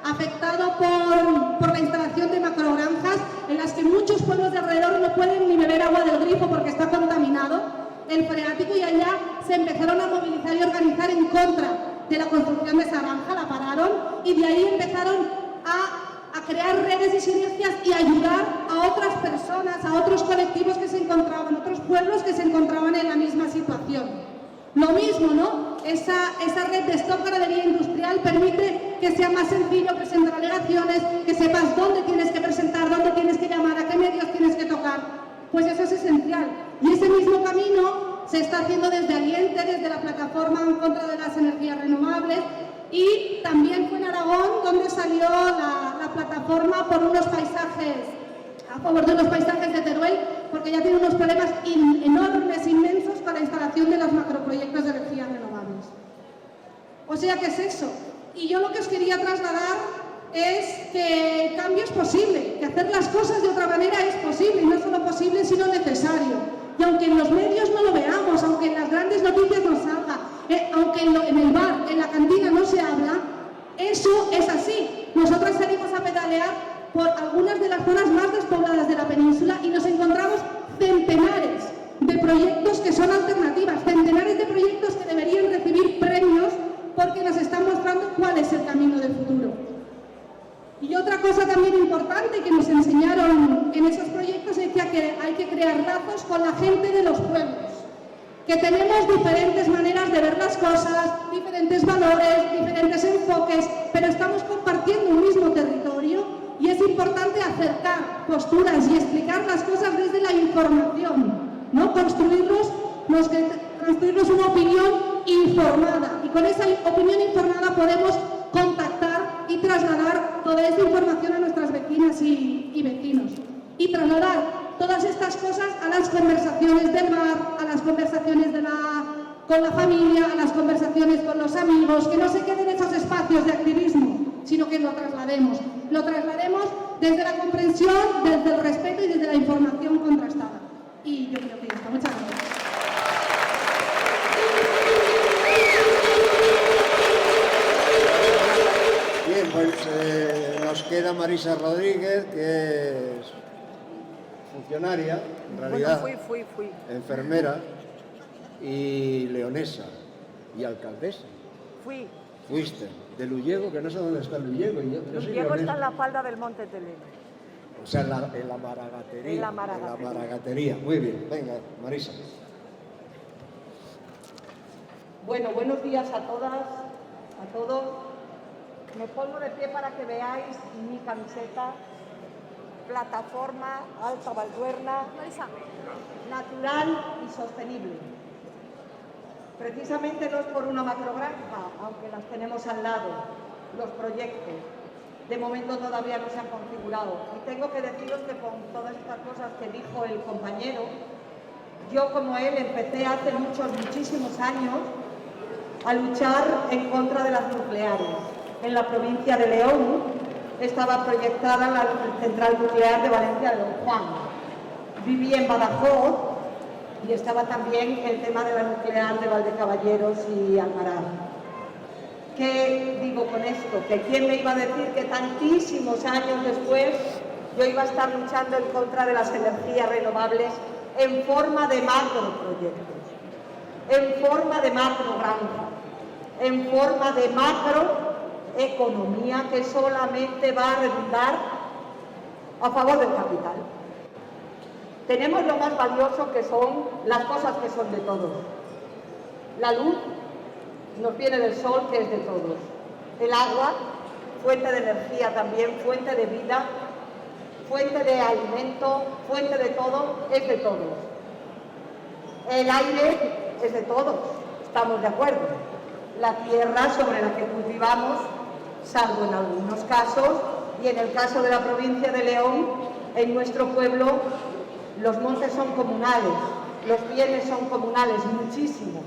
afectado por la instalación de macrogranjas, en las que muchos pueblos de alrededor no pueden ni beber agua del grifo porque está contaminado el freático, y allá se empezaron a movilizar y organizar en contra de la construcción de esa granja, la pararon, y de ahí empezaron a crear redes y sinergias y ayudar a otras personas, a otros colectivos que se encontraban, otros pueblos que se encontraban en la misma situación. Lo mismo, ¿no? Esa red de Stop Ganadería Industrial permite que sea más sencillo presentar alegaciones, que sepas dónde tienes que presentar, dónde tienes que llamar, a qué medios tienes que tocar. Pues eso es esencial. Y ese mismo camino se está haciendo desde Aliente, desde la plataforma en contra de las energías renovables, y también fue en Aragón donde salió la plataforma por unos paisajes, a favor de los paisajes de Teruel, porque ya tiene unos problemas enormes, inmensos, con la instalación de los macroproyectos de energías renovables. O sea, ¿qué es eso? Y yo lo que os quería trasladar es que el cambio es posible, que hacer las cosas de otra manera es posible, y no solo posible, sino necesario. Y aunque en los medios no lo veamos, aunque en las grandes noticias no salga, aunque en el bar, en la cantina no se habla, eso es así. Nosotras salimos a pedalear por algunas de las zonas más despobladas de la península y nos encontramos centenares de proyectos que son alternativas, centenares de proyectos que deberían recibir premios porque nos están mostrando cuál es el camino del futuro. Y otra cosa también importante que nos enseñaron en esos proyectos es que hay que crear lazos con la gente de los pueblos, que tenemos diferentes maneras de ver las cosas, diferentes valores, diferentes enfoques, pero estamos compartiendo un mismo territorio y es importante acercar posturas y explicar las cosas desde la información, ¿no? Construirnos una opinión informada, y con esa opinión informada podemos contactar y trasladar toda esta información a nuestras vecinas y vecinos, y trasladar todas estas cosas a las conversaciones del bar, a las conversaciones de con la familia, a las conversaciones con los amigos, que no se queden esos espacios de activismo, sino que lo traslademos desde la comprensión, desde el respeto y desde la información contrastada. Y yo creo que ya está. Muchas gracias. Bien, pues nos queda Marisa Rodríguez, que es funcionaria, en realidad Bueno, fui. enfermera y leonesa y alcaldesa. Fuiste. De Luyego, que no sé dónde está Luyego. Yo soy Luyego leonés. está en la falda del Monte Teleno. O sea, en la Maragatería. En la Maragatería. En la Maragatería. Muy bien. Venga, Marisa. Bueno, buenos días a todas, a todos. Me pongo de pie para que veáis mi camiseta. Plataforma Alta Valduerna, natural y sostenible. Precisamente no es por una macrogranja, aunque las tenemos al lado, los proyectos. De momento todavía no se han configurado. Y tengo que deciros que con todas estas cosas que dijo el compañero, yo como él empecé hace muchísimos años a luchar en contra de las nucleares. En la provincia de León estaba proyectada la central nuclear de Valencia de Don Juan. Viví en Badajoz y estaba también el tema de la nuclear de Valdecaballeros y Almaraz. ¿Qué digo con esto? Que quién me iba a decir que tantísimos años después yo iba a estar luchando en contra de las energías renovables en forma de macroproyectos, en forma de macrogranja, en forma de macroeconomía que solamente va a redundar a favor del capital. Tenemos lo más valioso que son las cosas que son de todos. La luz nos viene del sol, que es de todos. El agua, fuente de energía también, fuente de vida, fuente de alimento, fuente de todo, es de todos. El aire es de todos, estamos de acuerdo. La tierra sobre la que cultivamos, salvo en algunos casos, y en el caso de la provincia de León, en nuestro pueblo, los montes son comunales, los bienes son comunales, muchísimo.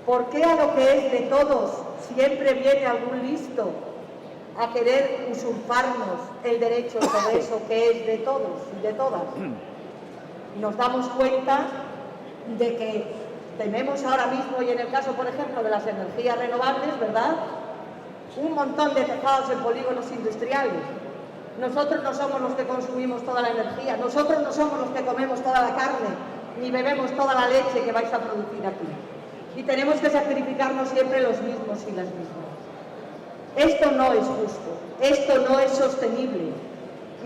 ¿Por qué a lo que es de todos siempre viene algún listo a querer usurparnos el derecho sobre eso que es de todos y de todas? Nos damos cuenta de que tenemos ahora mismo, y en el caso, por ejemplo, de las energías renovables, ¿verdad?, un montón de tejados en polígonos industriales. Nosotros no somos los que consumimos toda la energía, nosotros no somos los que comemos toda la carne, ni bebemos toda la leche que vais a producir aquí. Y tenemos que sacrificarnos siempre los mismos y las mismas. Esto no es justo, esto no es sostenible.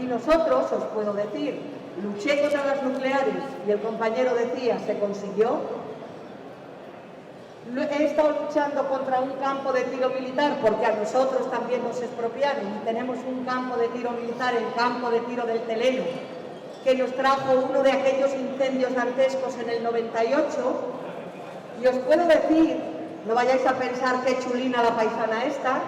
Y nosotros, os puedo decir, luché contra las nucleares y el compañero decía, se consiguió. He estado luchando contra un campo de tiro militar porque a nosotros también nos expropiaron y tenemos un campo de tiro militar, el campo de tiro del Teleno, que nos trajo uno de aquellos incendios dantescos en el 98. Y os puedo decir, no vayáis a pensar qué chulina la paisana esta,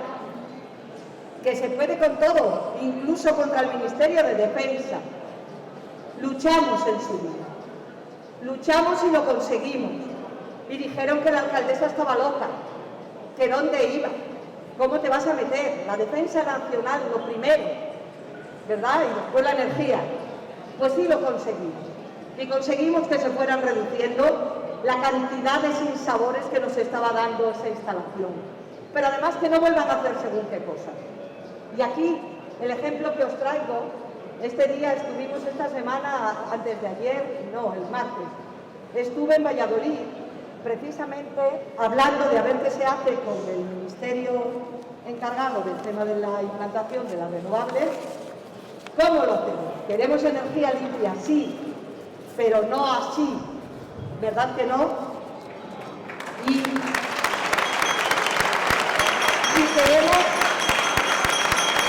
que se puede con todo, incluso contra el Ministerio de Defensa. Luchamos en su día, luchamos y lo conseguimos. Y dijeron que la alcaldesa estaba loca, que dónde iba, cómo te vas a meter, la defensa nacional, lo primero, ¿verdad? Y después la energía. Pues sí lo conseguimos. Y conseguimos que se fueran reduciendo la cantidad de sinsabores que nos estaba dando esa instalación. Pero además que no vuelvan a hacer según qué cosas. Y aquí, el ejemplo que os traigo, este día estuvimos esta semana, antes de ayer, no, el martes, estuve en Valladolid, precisamente hablando de a ver qué se hace con el ministerio encargado del tema de la implantación de las renovables. ¿Cómo lo hacemos? ¿Queremos energía limpia? Sí, pero no así, ¿verdad que no? Y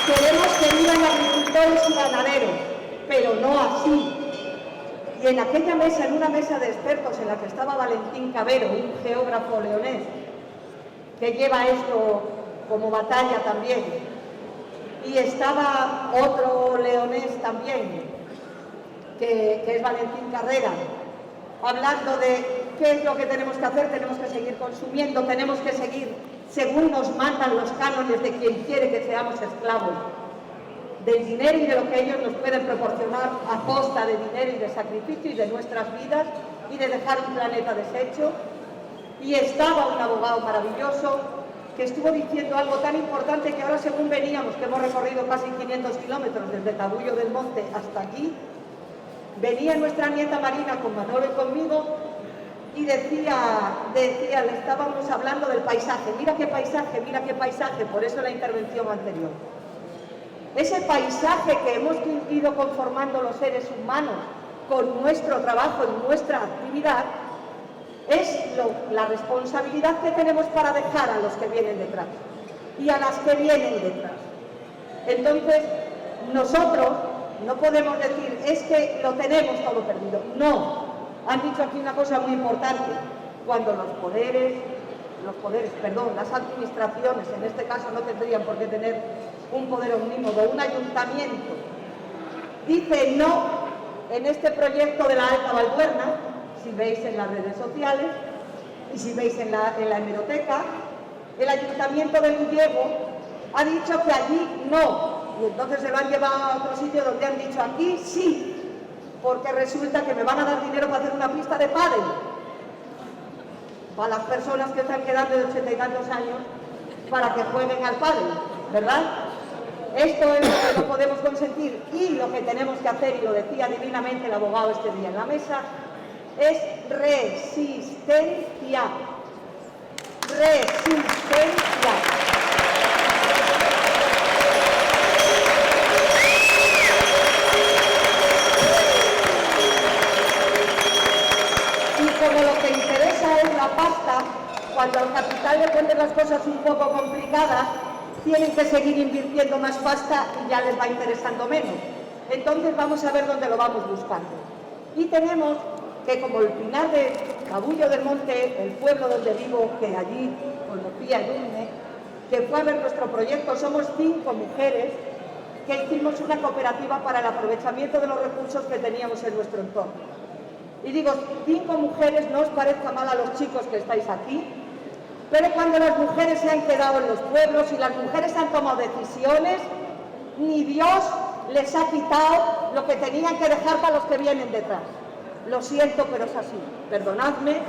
queremos que vivan agricultores y ganaderos, pero no así. Y en aquella mesa, en una mesa de expertos en la que estaba Valentín Cabero, un geógrafo leonés, que lleva esto como batalla también, y estaba otro leonés también, que es Valentín Carrera, hablando de ¿qué es lo que tenemos que hacer? Tenemos que seguir consumiendo, tenemos que seguir según nos mandan los cánones de quien quiere que seamos esclavos del dinero y de lo que ellos nos pueden proporcionar a costa de dinero y de sacrificio y de nuestras vidas y de dejar un planeta deshecho. Y estaba un abogado maravilloso que estuvo diciendo algo tan importante que ahora, según veníamos, que hemos recorrido casi 500 kilómetros desde Cabullo del Monte hasta aquí, venía nuestra nieta Marina con Manolo y conmigo y decía, le estábamos hablando del paisaje, mira qué paisaje, por eso la intervención anterior. Ese paisaje que hemos ido conformando los seres humanos con nuestro trabajo y nuestra actividad es la responsabilidad que tenemos para dejar a los que vienen detrás y a las que vienen detrás. Entonces, nosotros no podemos decir, es que lo tenemos todo perdido. No, han dicho aquí una cosa muy importante, cuando las administraciones, en este caso no tendrían por qué tener un poder omnímodo, un ayuntamiento, dice no en este proyecto de la Alta Valbuerna, si veis en las redes sociales y si veis en la hemeroteca, el ayuntamiento de Villego ha dicho que allí no, y entonces se lo han llevado a otro sitio donde han dicho aquí sí, porque resulta que me van a dar dinero para hacer una pista de pádel para las personas que están quedando de 80 y tantos años para que jueguen al pádel, ¿verdad? Esto es lo que no podemos consentir y lo que tenemos que hacer, y lo decía divinamente el abogado este día en la mesa, es resistencia. Resistencia. Y como lo que interesa es la pasta, cuando al capital le ponen las cosas un poco complicadas, tienen que seguir invirtiendo más pasta y ya les va interesando menos. Entonces vamos a ver dónde lo vamos buscando. Y tenemos que, como el Pinar de Cabullo del Monte, el pueblo donde vivo, que allí conocí a Edurne, que fue a ver nuestro proyecto, somos 5 mujeres que hicimos una cooperativa para el aprovechamiento de los recursos que teníamos en nuestro entorno. Y digo, 5 mujeres, no os parezca mal a los chicos que estáis aquí, pero cuando las mujeres se han quedado en los pueblos y las mujeres han tomado decisiones, ni Dios les ha quitado lo que tenían que dejar para los que vienen detrás. Lo siento, pero es así, perdonadme.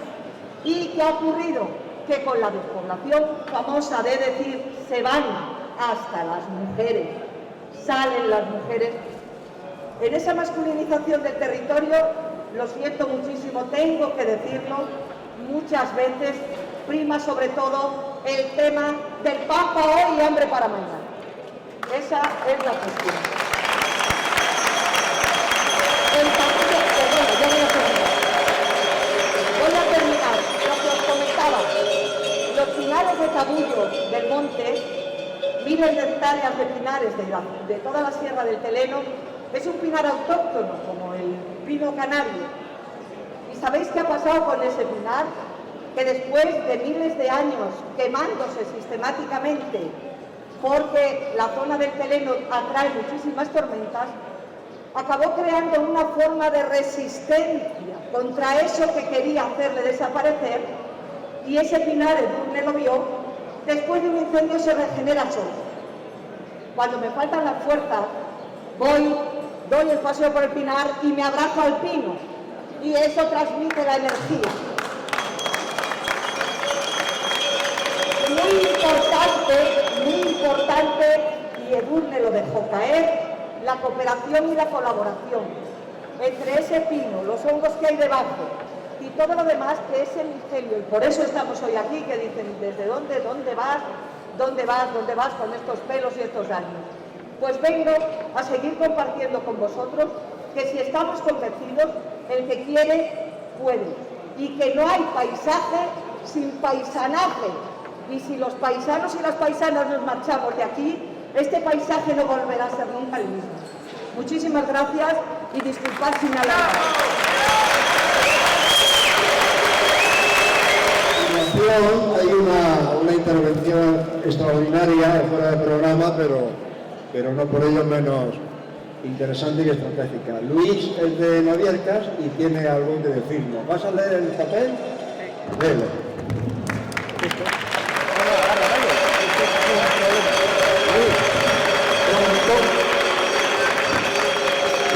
¿Y qué ha ocurrido? Que con la despoblación famosa de decir se van hasta las mujeres, salen las mujeres, en esa masculinización del territorio, lo siento muchísimo, tengo que decirlo, muchas veces prima sobre todo el tema del pan para hoy y hambre para mañana. Esa es la cuestión. Voy a terminar lo que os comentaba. Los pinares de Cabullo del Monte, miles de hectáreas de pinares de toda la sierra del Teleno, es un pinar autóctono, como el pino canario. ¿Y sabéis qué ha pasado con ese pinar? Que después de miles de años quemándose sistemáticamente, porque la zona del Teleno atrae muchísimas tormentas, acabó creando una forma de resistencia contra eso que quería hacerle desaparecer, y ese pinar, Edurne lo vio, después de un incendio se regenera solo. Cuando me faltan las fuerzas, voy, doy el paseo por el pinar y me abrazo al pino, y eso transmite la energía. Muy importante, y Edurne lo dejó caer, la cooperación y la colaboración entre ese pino, los hongos que hay debajo y todo lo demás que es el micelio. Y por eso estamos hoy aquí, que dicen, ¿desde dónde vas con estos pelos y estos años? Pues vengo a seguir compartiendo con vosotros que si estamos convencidos, el que quiere, puede. Y que no hay paisaje sin paisanaje. Y si los paisanos y las paisanas nos marchamos de aquí, este paisaje no volverá a ser nunca el mismo. Muchísimas gracias y disculpad sin alargar. Hay una intervención extraordinaria fuera del programa, pero no por ello menos interesante y estratégica. Luis es de Naviercas y tiene algo que decirnos. ¿Vas a leer el papel? Vele.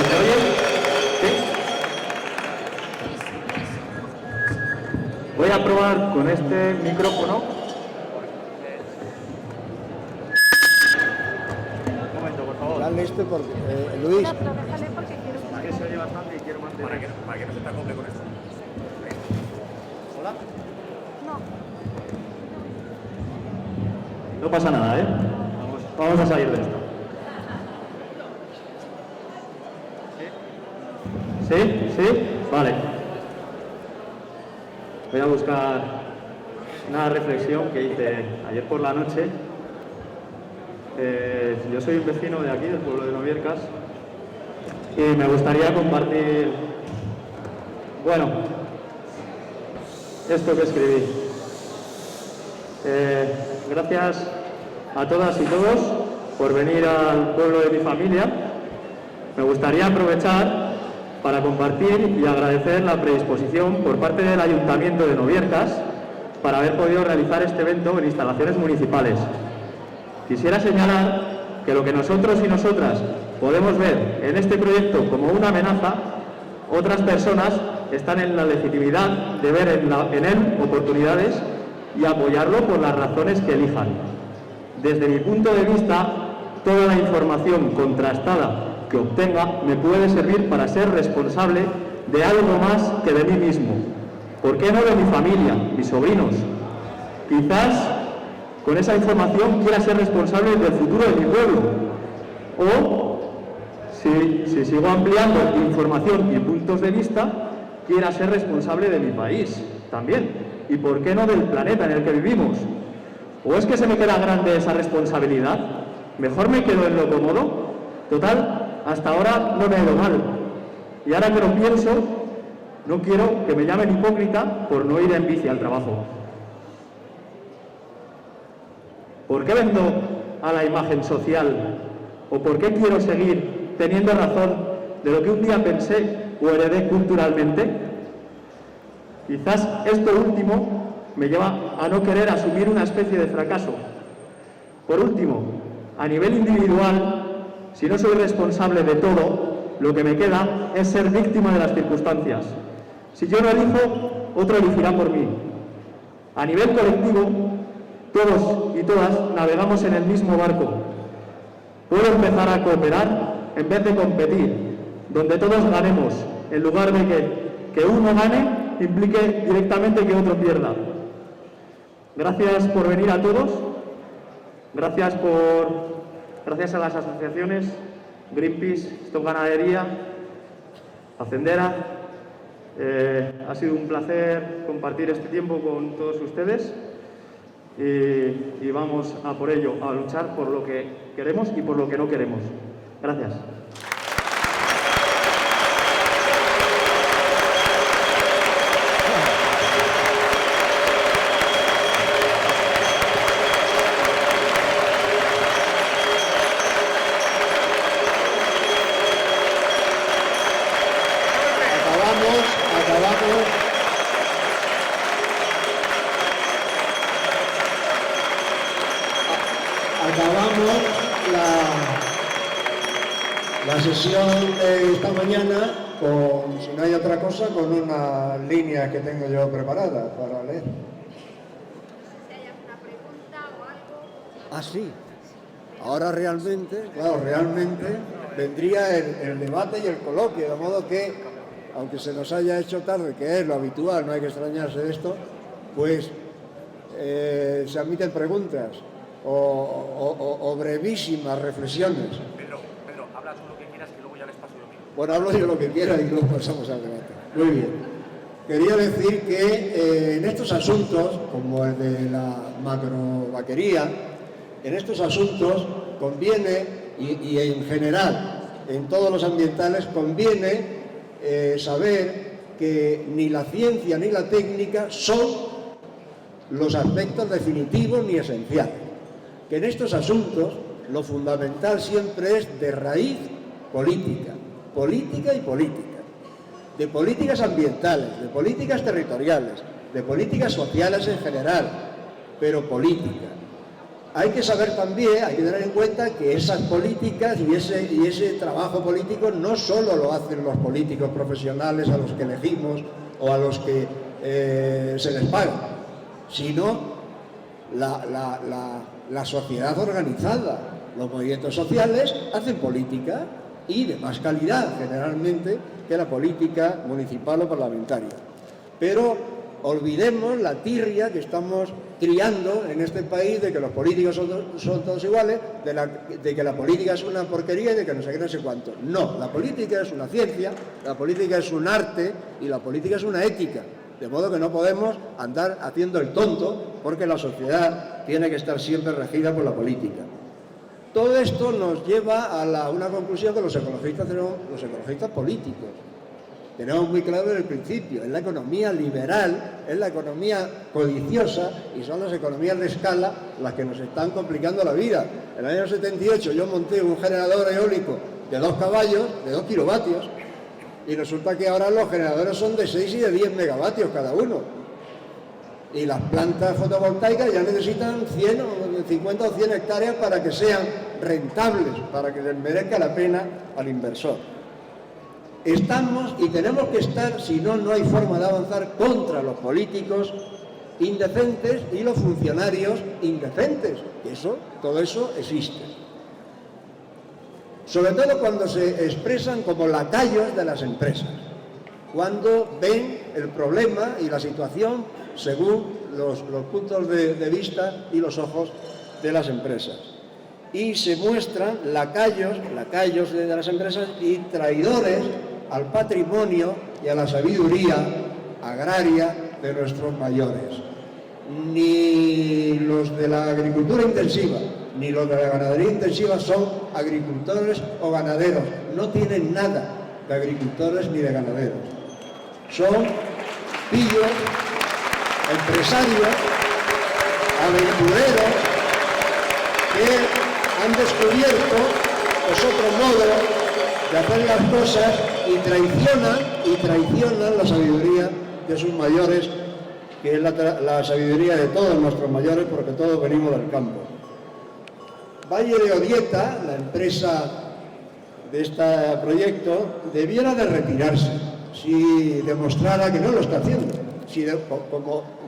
¿Está bien? ¿Sí? Voy a probar con este micrófono. Un momento, por favor. Dale este porque, Luis. Que se oye bastante y quiero mantener. Para que no se te acople con esto. ¿Hola? No pasa nada, ¿eh? Vamos a salir de esto. ¿Sí? ¿Sí? Vale. Voy a buscar una reflexión que hice ayer por la noche. Yo soy un vecino de aquí, del pueblo de Noviercas, y me gustaría compartir, bueno, esto que escribí. Gracias a todas y todos por venir al pueblo de mi familia. Me gustaría aprovechar para compartir y agradecer la predisposición por parte del Ayuntamiento de Noviercas para haber podido realizar este evento en instalaciones municipales. Quisiera señalar que lo que nosotros y nosotras podemos ver en este proyecto como una amenaza, otras personas están en la legitimidad de ver en él oportunidades y apoyarlo por las razones que elijan. Desde mi punto de vista, toda la información contrastada que obtenga me puede servir para ser responsable de algo más que de mí mismo. ¿Por qué no de mi familia, mis sobrinos? Quizás con esa información quiera ser responsable del futuro de mi pueblo. O, si sigo ampliando información y puntos de vista, quiera ser responsable de mi país también. ¿Y por qué no del planeta en el que vivimos? ¿O es que se me queda grande esa responsabilidad? Mejor me quedo en lo cómodo. Total, hasta ahora no me ha ido mal. Y ahora que lo pienso, no quiero que me llamen hipócrita por no ir en bici al trabajo. ¿Por qué vendo a la imagen social? ¿O por qué quiero seguir teniendo razón de lo que un día pensé o heredé culturalmente? Quizás esto último me lleva a no querer asumir una especie de fracaso. Por último, a nivel individual, si no soy responsable de todo, lo que me queda es ser víctima de las circunstancias. Si yo no elijo, otro elegirá por mí. A nivel colectivo, todos y todas navegamos en el mismo barco. Puedo empezar a cooperar en vez de competir, donde todos ganemos, en lugar de que uno gane implique directamente que otro pierda. Gracias por venir a todos. Gracias a las asociaciones Greenpeace, Stop Ganadería, Hacendera. Ha sido un placer compartir este tiempo con todos ustedes y vamos a por ello, a luchar por lo que queremos y por lo que no queremos. Gracias. Acabamos la sesión de esta mañana con, si no hay otra cosa, con una línea que tengo yo preparada para leer. Si hay alguna pregunta o algo. Ah, sí. Ahora realmente, claro, realmente vendría el debate y el coloquio, de modo que, aunque se nos haya hecho tarde, que es lo habitual, no hay que extrañarse de esto, pues se admiten preguntas o brevísimas reflexiones. Pedro, habla tú lo que quieras, que luego ya les paso yo mismo. Bueno, hablo yo lo que quiera y luego pasamos al debate. Muy bien. Quería decir que en estos asuntos, como el de la macrovaquería, en estos asuntos conviene, y en general, en todos los ambientales, conviene saber que ni la ciencia ni la técnica son los aspectos definitivos ni esenciales. Que en estos asuntos lo fundamental siempre es de raíz política, política y política. De políticas ambientales, de políticas territoriales, de políticas sociales en general, pero política. Hay que saber también, hay que tener en cuenta que esas políticas y ese trabajo político no solo lo hacen los políticos profesionales a los que elegimos o a los que se les paga, sino la sociedad organizada. Los movimientos sociales hacen política y de más calidad generalmente que la política municipal o parlamentaria. Pero olvidemos la tirria que estamos criando en este país de que los políticos son todos iguales, de que la política es una porquería y de que no sé qué, no sé cuánto. No, la política es una ciencia, la política es un arte y la política es una ética. De modo que no podemos andar haciendo el tonto porque la sociedad tiene que estar siempre regida por la política. Todo esto nos lleva a una conclusión que los ecologistas tenemos, los ecologistas políticos. Tenemos muy claro desde el principio, es la economía liberal, es la economía codiciosa y son las economías de escala las que nos están complicando la vida. En el año 78 yo monté un generador eólico de 2 caballos, de 2 kilovatios, y resulta que ahora los generadores son de 6 y de 10 megavatios cada uno. Y las plantas fotovoltaicas ya necesitan 100 o 50 o 100 hectáreas para que sean rentables, para que les merezca la pena al inversor. Estamos y tenemos que estar, si no, no hay forma de avanzar contra los políticos indecentes y los funcionarios indecentes. Todo eso existe. Sobre todo cuando se expresan como lacayos de las empresas, cuando ven el problema y la situación según los puntos de vista y los ojos de las empresas. Y se muestran lacayos de las empresas y traidores al patrimonio y a la sabiduría agraria de nuestros mayores. Ni los de la agricultura intensiva, ni los de la ganadería intensiva son agricultores o ganaderos. No tienen nada de agricultores ni de ganaderos. Son pillos, empresarios, aventureros, que han descubierto otro modo de hacer las cosas y traicionan la sabiduría de sus mayores, que es la sabiduría de todos nuestros mayores, porque todos venimos del campo. Valle de Odieta, la empresa de este proyecto, debiera de retirarse si demostrara que no lo está haciendo,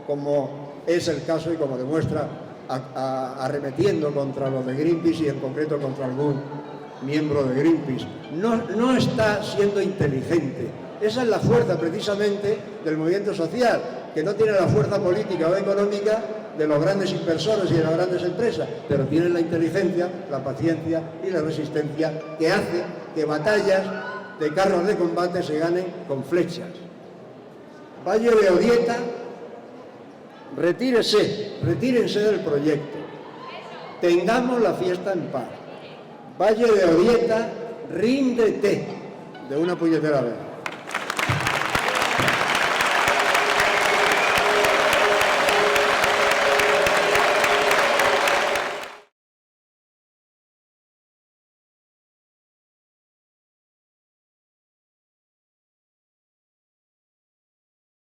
como es el caso y como demuestra arremetiendo contra los de Greenpeace y en concreto contra algún miembro de Greenpeace. No está siendo inteligente. Esa es la fuerza precisamente del movimiento social, que no tiene la fuerza política o económica de los grandes inversores y de las grandes empresas, pero tienen la inteligencia, la paciencia y la resistencia que hace que batallas de carros de combate se ganen con flechas. Valle de Odieta, retírense del proyecto. Tengamos la fiesta en paz. Valle de Odieta, ríndete de una puñetera vez.